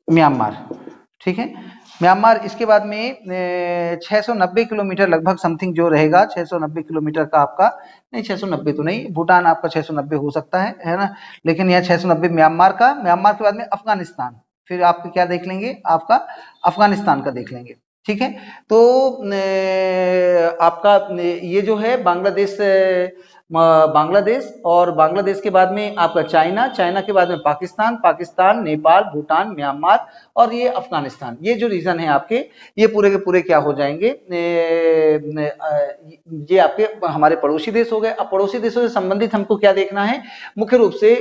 म्यांमार, ठीक है, म्यांमार। इसके बाद में 690 किलोमीटर लगभग समथिंग जो रहेगा, 690 किलोमीटर का आपका, नहीं 690 तो नहीं, भूटान आपका 690 हो सकता है ना, लेकिन यह 690 म्यांमार का। म्यांमार के बाद में अफगानिस्तान, फिर आप क्या देख लेंगे, आपका अफगानिस्तान का देख लेंगे। ठीक है, तो आपका ये जो है बांग्लादेश, बांग्लादेश और बांग्लादेश के बाद में आपका चाइना, चाइना के बाद में पाकिस्तान, पाकिस्तान, नेपाल, भूटान, म्यांमार और ये अफगानिस्तान, ये जो रीजन है आपके, ये पूरे के पूरे क्या हो जाएंगे, ये आपके हमारे पड़ोसी देश हो गए। अब पड़ोसी देशों से संबंधित हमको क्या देखना है, मुख्य रूप से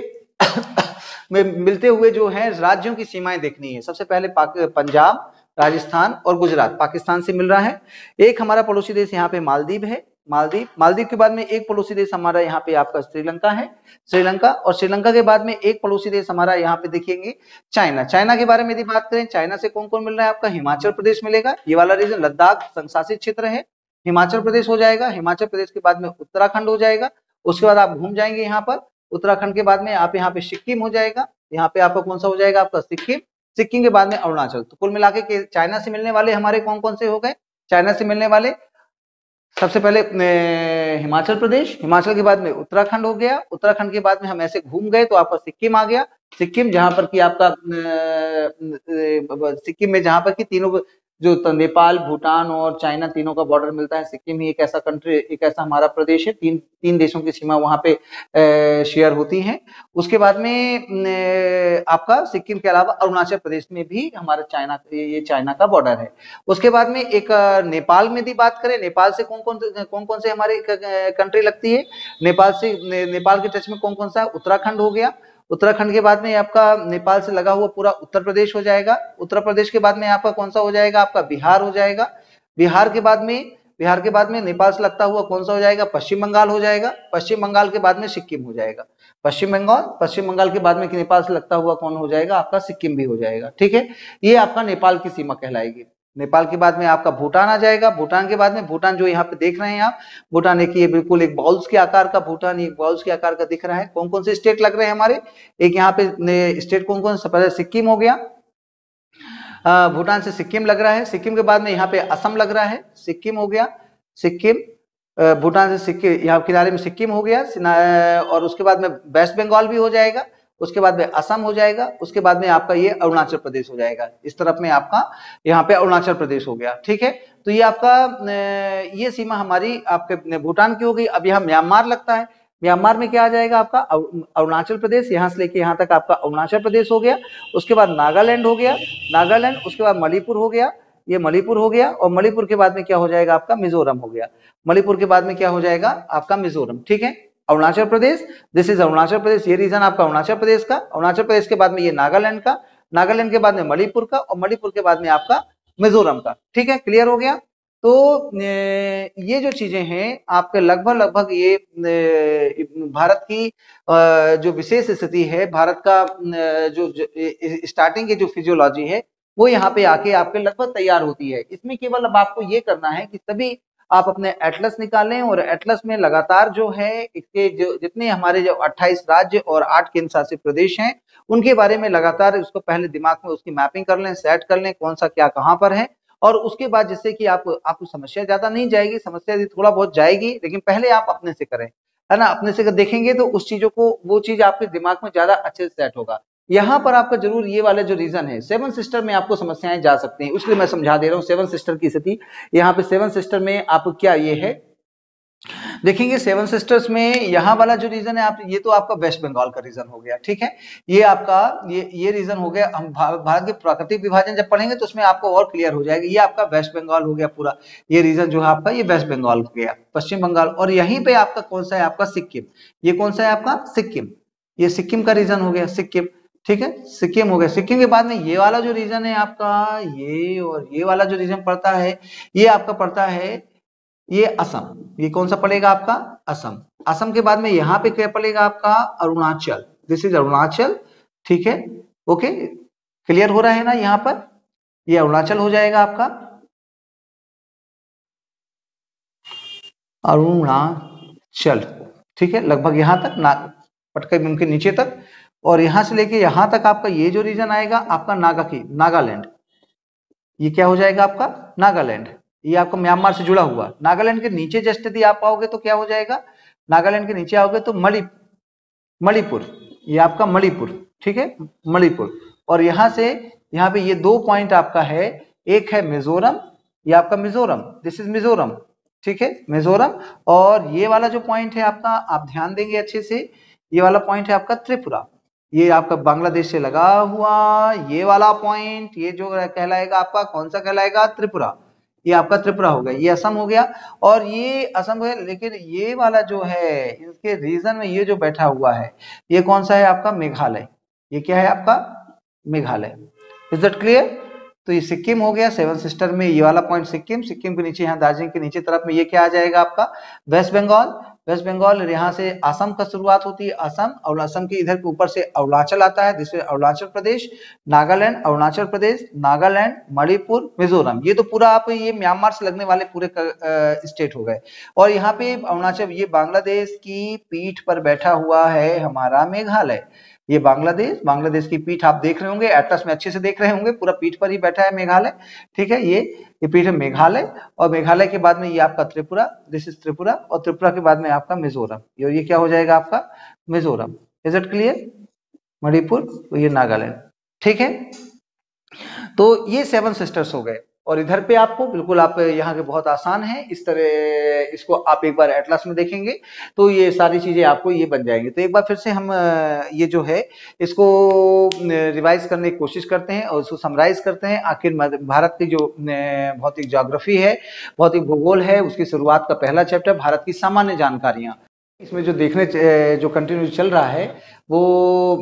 में मिलते हुए जो है राज्यों की सीमाएं देखनी है। सबसे पहले पंजाब, राजस्थान और गुजरात पाकिस्तान से मिल रहा है। एक हमारा पड़ोसी देश यहाँ पे मालदीव है, मालदीव के बाद में एक पड़ोसी देश हमारा यहाँ पे आपका श्रीलंका है, श्रीलंका, और श्रीलंका के बाद में एक पड़ोसी देश हमारा यहाँ पे देखेंगे चाइना। चाइना के बारे में यदि बात करें, चाइना से कौन कौन मिल रहा है, आपका हिमाचल प्रदेश मिलेगा, ये वाला रीजन लद्दाख संशासित क्षेत्र है, हिमाचल प्रदेश हो जाएगा। हिमाचल प्रदेश के बाद में उत्तराखंड हो जाएगा। उसके बाद आप घूम जाएंगे यहाँ पर, उत्तराखंड के बाद में आप यहाँ पे सिक्किम हो जाएगा, यहाँ पे आपका कौन सा हो जाएगा, आपका सिक्किम, सिक्किम के बाद में अरुणाचल। तो कुल मिला के चाइना से मिलने वाले हमारे कौन कौन से हो गए, चाइना से मिलने वाले सबसे पहले हिमाचल प्रदेश, हिमाचल के बाद में उत्तराखंड हो गया, उत्तराखंड के बाद में हम ऐसे घूम गए तो आपका सिक्किम आ गया, सिक्किम जहां पर कि आपका सिक्किम में जहां पर कि तीनों जो नेपाल, भूटान और चाइना तीनों का बॉर्डर मिलता है, सिक्किम ही एक ऐसा कंट्री, एक ऐसा हमारा प्रदेश है, तीन देशों की सीमा वहां पे शेयर होती है। उसके बाद में आपका सिक्किम के अलावा अरुणाचल प्रदेश में भी हमारा चाइना, ये चाइना का बॉर्डर है। उसके बाद में एक नेपाल में भी बात करें, नेपाल से कौन कौन से हमारी कंट्री लगती है, नेपाल से, नेपाल के टच में कौन कौन सा है, उत्तराखंड हो गया, उत्तराखंड के बाद में आपका नेपाल से लगा हुआ पूरा उत्तर प्रदेश हो जाएगा, उत्तर प्रदेश के बाद में आपका कौन सा हो जाएगा, आपका बिहार हो जाएगा, बिहार के बाद में नेपाल से लगता हुआ कौन सा हो जाएगा, पश्चिम बंगाल हो जाएगा, पश्चिम बंगाल के बाद में सिक्किम हो जाएगा, पश्चिम बंगाल के बाद में नेपाल से लगता हुआ कौन हो जाएगा, आपका सिक्किम भी हो जाएगा। ठीक है, ये आपका नेपाल की सीमा कहलाएगी। नेपाल के बाद में आपका भूटान आ जाएगा, भूटान के बाद में भूटान जो यहाँ पे देख रहे हैं आप, भूटान एक ये बिल्कुल एक बॉल्स के आकार का, भूटान एक बॉल्स के आकार का दिख रहा है। कौन कौन से स्टेट लग रहे हैं हमारे, एक यहाँ पे स्टेट कौन कौन से, पहले सिक्किम हो गया, भूटान से सिक्किम लग रहा है, सिक्किम के बाद में यहाँ पे असम लग रहा है, सिक्किम हो गया, सिक्किम, भूटान से सिक्किम, यहाँ किनारे में सिक्किम हो गया, और उसके बाद में वेस्ट बंगाल भी हो जाएगा, उसके बाद में असम हो जाएगा, उसके बाद में आपका ये अरुणाचल प्रदेश हो जाएगा, इस तरफ में आपका यहाँ पे अरुणाचल प्रदेश हो गया। ठीक है, तो ये आपका ये सीमा हमारी आपके भूटान की हो गई। अब यहाँ म्यांमार लगता है, म्यांमार में क्या आ जाएगा, आपका अरुणाचल प्रदेश, यहाँ से लेके यहाँ तक आपका अरुणाचल प्रदेश हो गया। उसके बाद नागालैंड हो गया, नागालैंड, उसके बाद मणिपुर हो गया, ये मणिपुर हो गया, और मणिपुर के बाद में क्या हो जाएगा, आपका मिजोरम हो गया, मणिपुर के बाद में क्या हो जाएगा, आपका मिजोरम। ठीक है, अरुणाचल प्रदेश, दिस इज अरुणाचल प्रदेश, ये रीजन आपका अरुणाचल प्रदेश का, अरुणाचल प्रदेश के बाद में ये नागालैंड का, नागालैंड के बाद में मणिपुर का, और मणिपुर के बाद में आपका मिजोरम का। ठीक है, क्लियर हो गया। तो ये जो चीजें हैं आपके लगभग ये भारत की जो विशेष स्थिति है, भारत का जो स्टार्टिंग की जो फिजियोलॉजी है वो यहाँ पे आके आपके लगभग तैयार होती है। इसमें केवल अब आपको ये करना है कि सभी आप अपने एटलस निकालें, और एटलस में लगातार जो है इसके जो जितने हमारे जो 28 राज्य और 8 केंद्र शासित प्रदेश हैं उनके बारे में लगातार उसको पहले दिमाग में उसकी मैपिंग कर लें, सेट कर लें कौन सा क्या कहाँ पर है, और उसके बाद जिससे कि आपको समस्या ज्यादा नहीं जाएगी, समस्या थोड़ा बहुत जाएगी लेकिन पहले आप अपने से करें, है ना, अपने से देखेंगे तो उस चीजों को, वो चीज आपके दिमाग में ज्यादा अच्छे से सेट होगा। यहाँ पर आपका जरूर ये वाले जो रीजन है, 7 सिस्टर में आपको समस्याएं जा सकती हैं, इसलिए मैं समझा दे रहा हूँ 7 सिस्टर की स्थिति। यहाँ पे 7 सिस्टर में आप क्या ये है देखेंगे, 7 सिस्टर्स में यहाँ वाला जो रीजन है आप, ये तो आपका वेस्ट बंगाल का रीजन हो गया। ठीक है, ये आपका ये रीजन हो गया। हम भारत के प्राकृतिक विभाजन जब पढ़ेंगे तो उसमें आपको और क्लियर हो जाएगा। ये आपका वेस्ट बंगाल हो गया पूरा, ये रीजन जो है आपका ये वेस्ट बंगाल हो गया, पश्चिम बंगाल। और यहीं पे आपका कौन सा है, आपका सिक्किम। ये कौन सा है आपका सिक्किम, ये सिक्किम का रीजन हो गया, सिक्किम। ठीक है, सिक्किम हो गया। सिक्किम के बाद में ये वाला जो रीजन है आपका, ये और ये वाला जो रीजन पड़ता है, ये आपका पड़ता है ये असम। ये कौन सा पड़ेगा आपका, असम। असम के बाद में यहाँ पे क्या पड़ेगा आपका, अरुणाचल। This is Arunachal. ठीक है, ओके, क्लियर हो रहा है ना, यहाँ पर ये अरुणाचल हो जाएगा आपका, अरुणाचल। ठीक है, लगभग यहाँ तक ना, पटके बिम के नीचे तक, और यहां से लेके यहां तक आपका ये जो रीजन आएगा आपका नागालैंड। ये क्या हो जाएगा आपका, नागालैंड। ये आपका म्यांमार से जुड़ा हुआ। नागालैंड के नीचे जस्ट यदि आप आओगे तो क्या हो जाएगा, नागालैंड के नीचे आओगे तो मणिपुर, ये आपका मणिपुर। ठीक है, मणिपुर। और यहां से यहाँ पे ये 2 पॉइंट आपका है, एक है मिजोरम, ये आपका मिजोरम, दिस इज मिजोरम, ठीक है, मिजोरम। और ये वाला जो पॉइंट है आपका, आप ध्यान देंगे अच्छे से, ये वाला पॉइंट है आपका त्रिपुरा, ये आपका बांग्लादेश से लगा हुआ ये वाला पॉइंट, ये जो कहलाएगा आपका, कौन सा कहलाएगा, त्रिपुरा, ये आपका त्रिपुरा हो गया, ये असम हो गया, और ये असम है। लेकिन ये वाला जो है, इसके रीजन में ये जो बैठा हुआ है, ये कौन सा है आपका, मेघालय, ये क्या है आपका, मेघालय। Is that clear? तो ये सिक्किम हो गया, सेवन सिस्टर में ये वाला पॉइंट सिक्किम, सिक्किम के नीचे यहाँ दार्जिलिंग के नीचे तरफ में ये क्या आ जाएगा आपका, वेस्ट बंगाल, वेस्ट बंगाल, यहाँ से असम का शुरुआत होती है, असम, और असम के इधर के ऊपर से अरुणाचल आता है, जिससे अरुणाचल प्रदेश, नागालैंड, अरुणाचल प्रदेश, नागालैंड, मणिपुर, मिजोरम, ये तो पूरा आप ये म्यांमार से लगने वाले पूरे स्टेट हो गए। और यहाँ पे अरुणाचल, ये बांग्लादेश की पीठ पर बैठा हुआ है हमारा मेघालय, ये बांग्लादेश, बांग्लादेश की पीठ आप देख रहे होंगे, एटलस में अच्छे से देख रहे होंगे, पूरा पीठ पर ही बैठा है मेघालय, ठीक है, ये पीठ है मेघालय, और मेघालय के बाद में ये आपका त्रिपुरा, दिस इज त्रिपुरा, और त्रिपुरा के बाद में आपका मिजोरम, ये क्या हो जाएगा आपका, Mizoram. Is it clear? Manipur, तो ये नागालैंड, ठीक है। तो ये 7 सिस्टर्स हो गए, और इधर पे आपको बिल्कुल, आप यहाँ के बहुत आसान है, इस तरह इसको आप एक बार एटलस में देखेंगे तो ये सारी चीजें आपको ये बन जाएंगी। तो एक बार फिर से हम ये जो है इसको रिवाइज करने की कोशिश करते हैं और उसको समराइज करते हैं। आखिर भारत की जो भौतिक ज्योग्राफी है, भौतिक भूगोल है, उसकी शुरुआत का पहला चैप्टर भारत की सामान्य जानकारियां, इसमें जो देखने जो कंटिन्यू चल रहा है वो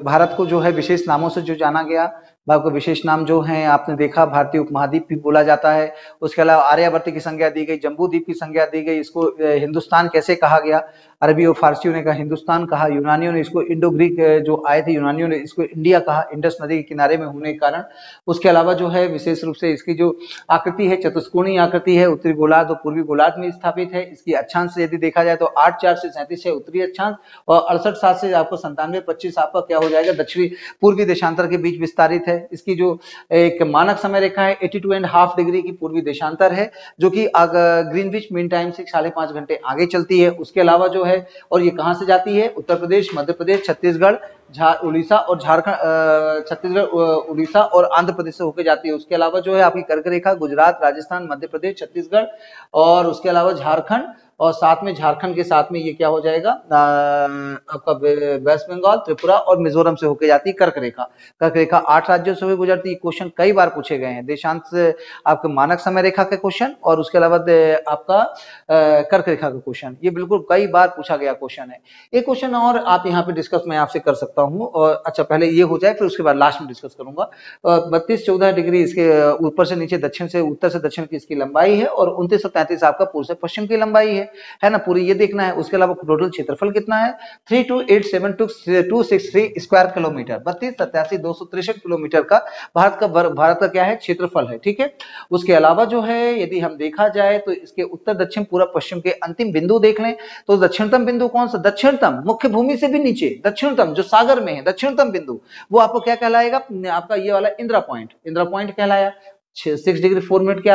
भारत को जो है विशेष नामों से जो जाना गया, भारत को विशेष नाम जो हैं आपने देखा, भारतीय उपमहाद्वीप भी बोला जाता है, उसके अलावा आर्यावर्त की संज्ञा दी गई, जम्बू द्वीप की संज्ञा दी गई, इसको हिंदुस्तान कैसे कहा गया, अरबी और फारसियों ने कहा हिंदुस्तान कहा, यूनानियों ने इसको इंडो ग्रीक जो आए थे यूनानियों ने इसको इंडिया कहा, इंडस नदी के किनारे में होने के कारण। उसके अलावा जो है विशेष रूप से इसकी जो आकृति है चतुष्कोणीय आकृति है, उत्तरी गोलार्ध और पूर्वी गोलार्ध में स्थापित है। इसकी अक्षांश यदि देखा जाए तो 8-4 से 37 है उत्तरी अक्षांश, और 68-7 से आपको 97-25 आपका क्या हो जाएगा, दक्षिणी पूर्वी देशांतर के बीच विस्तारित है। इसकी जो एक मानक समय रेखा है 82.5 डिग्री की पूर्वी देशांतर है, जो कि ग्रीनविच मीन टाइम से 5.5 घंटे आगे चलती है। उसके अलावा जो है, और ये कहां से जाती है, उत्तर प्रदेश, मध्य प्रदेश, छत्तीसगढ़, उड़ीसा और झारखंड, छत्तीसगढ़, उड़ीसा और आंध्र प्रदेश से होकर जाती है। उसके अलावा जो है आपकी कर्क रेखा गुजरात, राजस्थान, मध्य प्रदेश, छत्तीसगढ़ और उसके अलावा झारखंड, और साथ में झारखंड के साथ में ये क्या हो जाएगा आपका वेस्ट बंगाल, त्रिपुरा और मिजोरम से होकर जाती है कर्क रेखा। कर्क रेखा 8 राज्यों से होकर गुजरती है। क्वेश्चन कई बार पूछे गए हैं, देशांत आपके मानक समय रेखा के क्वेश्चन और उसके अलावा आपका कर्क रेखा का क्वेश्चन, ये बिल्कुल कई बार पूछा गया क्वेश्चन है। एक क्वेश्चन और आप यहाँ पे डिस्कस मैं आपसे कर सकता हूँ, और अच्छा पहले ये हो जाए फिर उसके बाद लास्ट में डिस्कस करूंगा। 32-14 डिग्री इसके ऊपर से नीचे, दक्षिण से उत्तर से दक्षिण की इसकी लंबाई है, और 2933 आपका पूर्व से पश्चिम की लंबाई है ना, पूरी ये देखना है। उसके अलावा टोटल क्षेत्रफल कितना है, 3287263 स्क्वायर किलोमीटर, 32-87-263 किलोमीटर का भारत का क्या है, क्षेत्रफल है, ठीक है। उसके अलावा जो है यदि हम देखा जाए तो इसके उत्तर, दक्षिण, पूर्व, पश्चिम के अंतिम बिंदु देख लें तो दक्षिणतम बिंदु कौन सा, दक्षिणतम मुख्य भूमि से भी नीचे दक्षिणतम जो सागर में है, दक्षिणतम बिंदु वो आपको क्या कहलाएगा, आपका ये वाला इंदिरा पॉइंट कहलाया, 6 डिग्री 4 मिनट के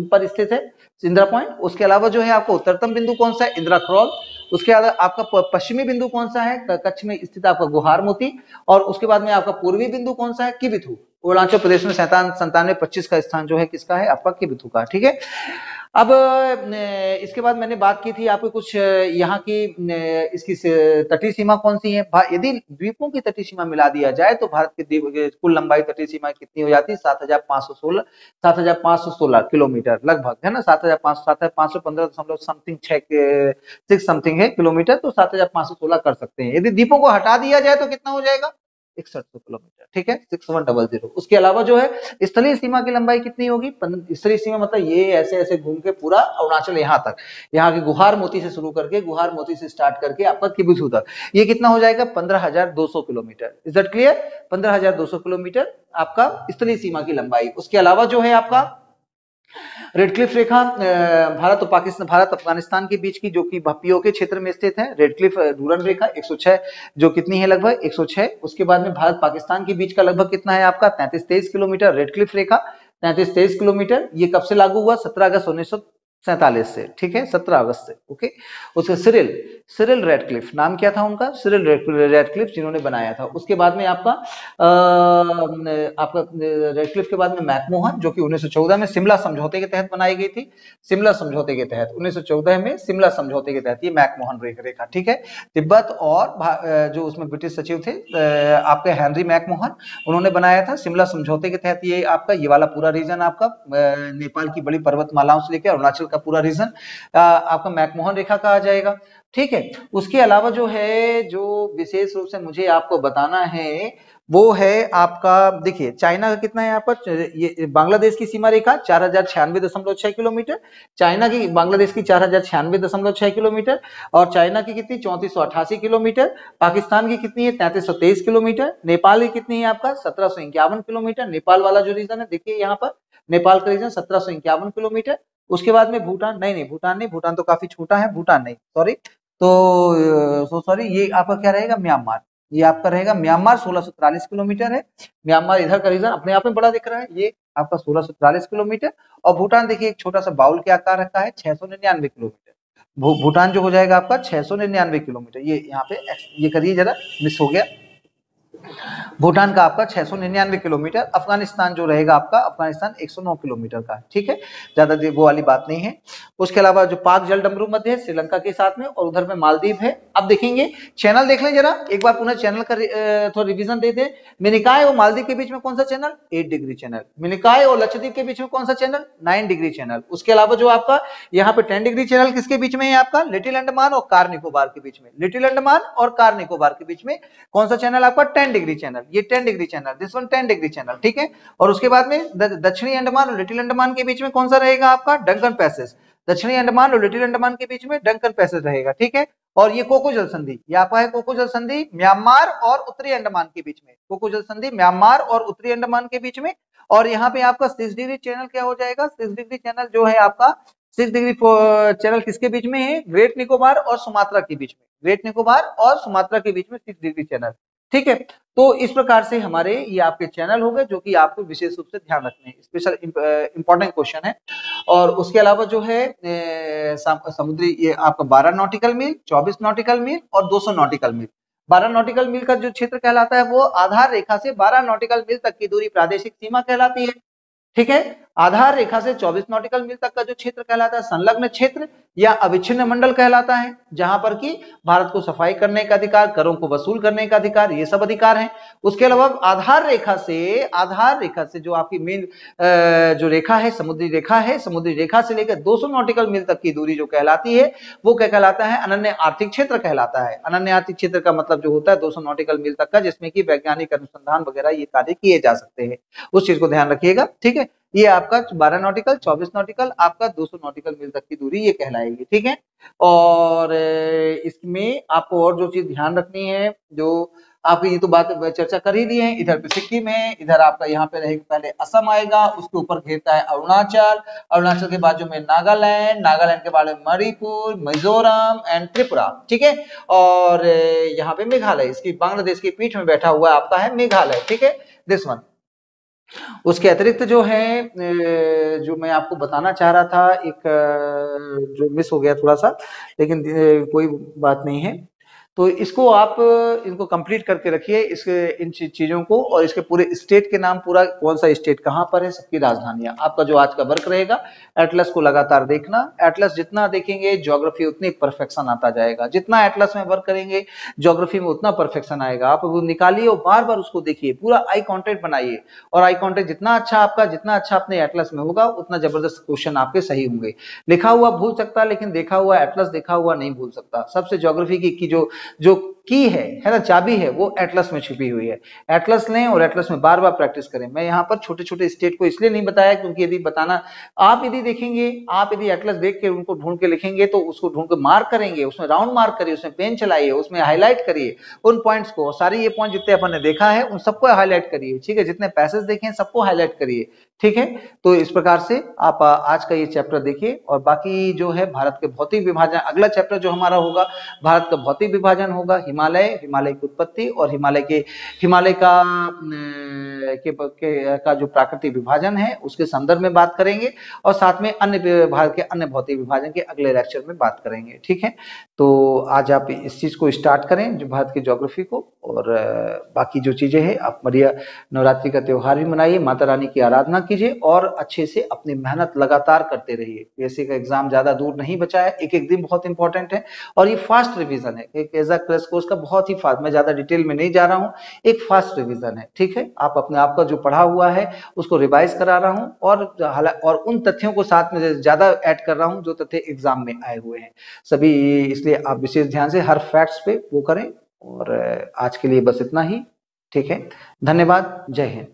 पर स्थित है इंदिरा पॉइंट। उसके अलावा जो है आपको उत्तरतम बिंदु कौन सा है, इंदिरा क्रॉल। उसके अलावा आपका पश्चिमी बिंदु कौन सा है, कच्छ में स्थित आपका गुहार मोती। और उसके बाद में आपका पूर्वी बिंदु कौन सा है, किबिथु। अरुणाचल प्रदेश में 97-25 का स्थान जो है किसका है, आपका किबिथु का, ठीक है। अब इसके बाद मैंने बात की थी आपको कुछ यहाँ की इसकी तटीय सीमा कौन सी है। यदि द्वीपों की तटीय सीमा मिला दिया जाए तो भारत की कुल लंबाई तटीय सीमा कितनी हो जाती है, 7516 किलोमीटर लगभग, है ना, 7515 समथिंग 6 समथिंग है किलोमीटर, तो 7516 कर सकते हैं। यदि द्वीपों को हटा दिया जाए तो कितना हो जाएगा, 6100 किलोमीटर, ठीक है, 6100। उसके अलावा जो है स्थलीय सीमा की लंबाई कितनी होगी, स्थलीय सीमा मतलब ये ऐसे ऐसे घूम के पूरा अरुणाचल यहाँ तक, यहाँ के गुहार मोती से शुरू करके, गुहार मोती से स्टार्ट करके आपका किबिथु तक, ये कितना हो जाएगा, 15200 kilometre. Is that clear, 15200 kilometre आपका स्थलीय सीमा की लंबाई। उसके अलावा जो है आपका रेडक्लिफ रेखा भारत अफगानिस्तान के बीच की, जो कि पीओके क्षेत्र में स्थित है। रेडक्लिफ डूरन रेखा 106 जो कितनी है, लगभग 106। उसके बाद में भारत पाकिस्तान के बीच का लगभग कितना है आपका, 33-23 किलोमीटर। रेडक्लिफ रेखा 33-23 किलोमीटर। ये कब से लागू हुआ, 17 अगस्त 47 से, ठीक है, 17 अगस्त से। ओके, उसके सिरिल सिरिल रेडक्लिफ, नाम क्या था उनका? सिरिल रेडक्लिफ, जिन्होंने बनाया था। उसके बाद में आपका रेडक्लिफ के बाद में मैकमोहन, जो कि 1914 में शिमला समझौते के तहत बनाई गई थी। शिमला समझौते के तहत 1914 में शिमला समझौते के तहत ये मैकमोहन रेखा, ठीक है। तिब्बत और जो उसमें ब्रिटिश सचिव थे आपके हेनरी मैकमोहन, उन्होंने बनाया था शिमला समझौते के तहत। ये आपका ये वाला पूरा रीजन आपका नेपाल की बड़ी पर्वतमालाओं से लेकर अरुणाचल का पूरा रीजन आपका मैकमोहन रेखा का आ जाएगा, ठीक है। उसके अलावा जो है, जो विशेष रूप से मुझे आपको बताना है वो है आपका, देखिए चाइना का कितना है यहाँ पर, ये बांग्लादेश की सीमा रेखा 4096.6 किलोमीटर, चाइना की बांग्लादेश की 4096.6 किलोमीटर, और चाइना की कितनी 3488 किलोमीटर, पाकिस्तान की कितनी है 3323 किलोमीटर, नेपाल की कितनी है आपका 1751 किलोमीटर। नेपाल वाला जो रीजन है देखिए यहाँ पर, नेपाल का रीजन 1751 किलोमीटर। उसके बाद में भूटान, नहीं भूटान नहीं, भूटान तो काफी छोटा है, भूटान नहीं, सॉरी, तो सॉरी, ये आपका क्या रहेगा, म्यांमार, ये आपका रहेगा म्यांमार, 1643 किलोमीटर है। म्यांमार इधर का रीजन अपने आप में बड़ा दिख रहा है, ये आपका 1643 किलोमीटर। और भूटान देखिए एक छोटा सा बाउल के आकार रखा है, 699 किलोमीटर। भूटान जो हो जाएगा आपका 699 किलोमीटर। ये यहाँ पे ये करिए जरा, मिस हो गया। भूटान का आपका 699 किलोमीटर। अफगानिस्तान जो रहेगा आपका, अफगानिस्तान 109 किलोमीटर का, ठीक है, ज्यादा वो वाली बात नहीं है। उसके अलावा जो पाक जलडमरू मध्य है श्रीलंका के साथ में, और उधर में मालदीव है। अब देखेंगे चैनल, देख लें जरा एक बार पुनः चैनल का थोड़ा रिवीजन दे दें। मिनिकॉय और मालदीव के बीच में कौन सा चैनल, 8 डिग्री चैनल। मिनिकॉय और लक्षद्वीप के बीच में कौन सा चैनल, 9 डिग्री चैनल। उसके अलावा जो आपका यहाँ पे 10 डिग्री चैनल किसके बीच में है आपका, लिटिल अंडमान और कार निकोबार के बीच में। लिटिल अंडमान और कार निकोबार के बीच में कौन सा चैनल आपका, 10 डिग्री चैनल। ये 10 degree channel, this one 10 degree channel, ठीक है। और उसके बाद में दक्षिणी अंडमान और लिटिल अंडमान के बीच में कौन सा रहेगा आपका, डंकन पैसेज। दक्षिणी अंडमान और लिटिल अंडमान के बीच में डंकन पैसेज रहेगा, ठीक है। और ये कोको जल संधि, ये आपका है कोको जल संधि म्यांमार और उत्तरी अंडमान के बीच में। कोको जल संधि म्यांमार और उत्तरी अंडमान के बीच में। और यहाँ पे आपका 6 डिग्री चैनल क्या हो जाएगा, 6 डिग्री चैनल जो है आपका 6 डिग्री चैनल किसके बीच में है, ग्रेट निकोबार और सुमात्रा के बीच में। ग्रेट निकोबार और सुमात्रा के बीच में 6 डिग्री चैनल, ठीक है। तो इस प्रकार से हमारे ये आपके चैनल हो गए, जो कि आपको विशेष रूप से ध्यान रखने हैं, स्पेशल इंपॉर्टेंट क्वेश्चन है। और उसके अलावा जो है समुद्री, ये आपका 12 नॉटिकल मील, 24 नॉटिकल मील और 200 नॉटिकल मील। 12 नॉटिकल मील का जो क्षेत्र कहलाता है वो आधार रेखा से 12 नॉटिकल मील तक की दूरी प्रादेशिक सीमा कहलाती है, ठीक है। आधार रेखा से 24 नॉटिकल मील तक का जो क्षेत्र कहलाता है संलग्न क्षेत्र या अविच्छिन्न मंडल कहलाता है, जहां पर कि भारत को सफाई करने का अधिकार, करों को वसूल करने का अधिकार, ये सब अधिकार हैं। उसके अलावा आधार रेखा से जो आपकी मेन जो रेखा है, समुद्री रेखा है, समुद्री रेखा से लेकर 200 नॉटिकल मील तक की दूरी जो कहलाती है वो क्या कहलाता है, अनन्य आर्थिक क्षेत्र कहलाता है। अनन्य आर्थिक क्षेत्र का मतलब जो होता है 200 नॉटिकल मील तक का, जिसमें कि वैज्ञानिक अनुसंधान वगैरह ये कार्य किए जा सकते हैं, उस चीज को ध्यान रखिएगा, ठीक है। ये आपका 12 नॉटिकल, 24 नॉटिकल, आपका 200 नॉटिकल मील तक की दूरी ये कहलाएगी, ठीक है। और इसमें आपको और जो चीज ध्यान रखनी है, जो आपकी ये तो बात चर्चा कर ही दी है। इधर पे सिक्किम है, इधर आपका यहाँ पे रहेगा पहले असम आएगा, उसके ऊपर घेरता है अरुणाचल, अरुणाचल के बाजू में नागालैंड, नागालैंड के बाद में मणिपुर, मिजोरम एंड त्रिपुरा, ठीक है। और यहाँ पे मेघालय, इसकी बांग्लादेश की पीठ में बैठा हुआ आपका है मेघालय, ठीक है, दिस वन। उसके अतिरिक्त जो है, जो मैं आपको बताना चाह रहा था, एक जो मिस हो गया थोड़ा सा, लेकिन कोई बात नहीं है। तो इसको आप इनको कंप्लीट करके रखिए, इसके इन चीजों को, और इसके पूरे स्टेट के नाम, पूरा कौन सा स्टेट कहाँ पर है, सबकी राजधानियां। आपका जो आज का वर्क रहेगा, एटलस को लगातार देखना। एटलस जितना देखेंगे ज्योग्राफी उतनी परफेक्शन आता जाएगा, जितना एटलस में वर्क करेंगे ज्योग्राफी में उतना परफेक्शन आएगा। आप वो निकालिए और बार बार उसको देखिए, पूरा आई कॉन्टेक्ट बनाइए, और आई कॉन्टेक्ट जितना अच्छा आपका, जितना अच्छा अपने एटलस में होगा, उतना जबरदस्त क्वेश्चन आपके सही होंगे। लिखा हुआ भूल सकता है, लेकिन देखा हुआ एटलस देखा हुआ नहीं भूल सकता। सबसे ज्योग्राफी की जो की है ना, चाबी है, वो एटलस में छिपी हुई है। एटलस लें और एटलस में बार बार प्रैक्टिस करें। मैं यहाँ पर छोटे छोटे स्टेट को इसलिए नहीं बताया क्योंकि यदि बताना, आप यदि देखेंगे, आप यदि एटलस देख के उनको ढूंढ के लिखेंगे तो उसको ढूंढ के मार्क करेंगे, उसमें राउंड मार्क करिए, उसमें पेन चलाइए, उसमें हाईलाइट करिए उन पॉइंट्स को। सारे ये पॉइंट जितने अपन ने देखा है उन सबको हाईलाइट करिए, ठीक है। जितने पैसेज देखे हैं सबको हाईलाइट करिए, ठीक है। तो इस प्रकार से आप आज का ये चैप्टर देखिए, और बाकी जो है भारत के भौतिक विभाजन, अगला चैप्टर जो हमारा होगा भारत का भौतिक विभाजन होगा, हिमालय, हिमालय की उत्पत्ति और हिमालय का जो प्राकृतिक विभाजन है उसके संदर्भ में बात करेंगे, और साथ में अन्य भारत के अन्य भौतिक विभाजन के अगले लेक्चर में बात करेंगे। ठीक है, तो आज आप इस चीज को स्टार्ट करें, जो भारत की ज्योग्राफी को, और बाकी जो चीजें हैं आप मरिया नवरात्रि का त्योहार भी मनाइए, माता रानी की आराधना कीजिए और अच्छे से अपनी मेहनत लगातार करते रहिए। पीएससी का एग्जाम ज्यादा दूर नहीं बचा है, एक एक दिन बहुत इंपॉर्टेंट है, और ये फास्ट रिवीजन है, एक एज अ क्रैश कोर्स का बहुत ही फास्ट, मैं ज्यादा डिटेल में नहीं जा रहा हूँ, एक फास्ट रिवीजन है। ठीक है, आप अपने आप का जो पढ़ा हुआ है उसको रिवाइज करा रहा हूँ, और उन तथ्यों को साथ में ज्यादा ऐड कर रहा हूँ जो तथ्य एग्जाम में आए हुए हैं सभी, इसलिए आप विशेष ध्यान से हर फैक्ट्स पे वो करें। और आज के लिए बस इतना ही। ठीक है, धन्यवाद, जय हिंद।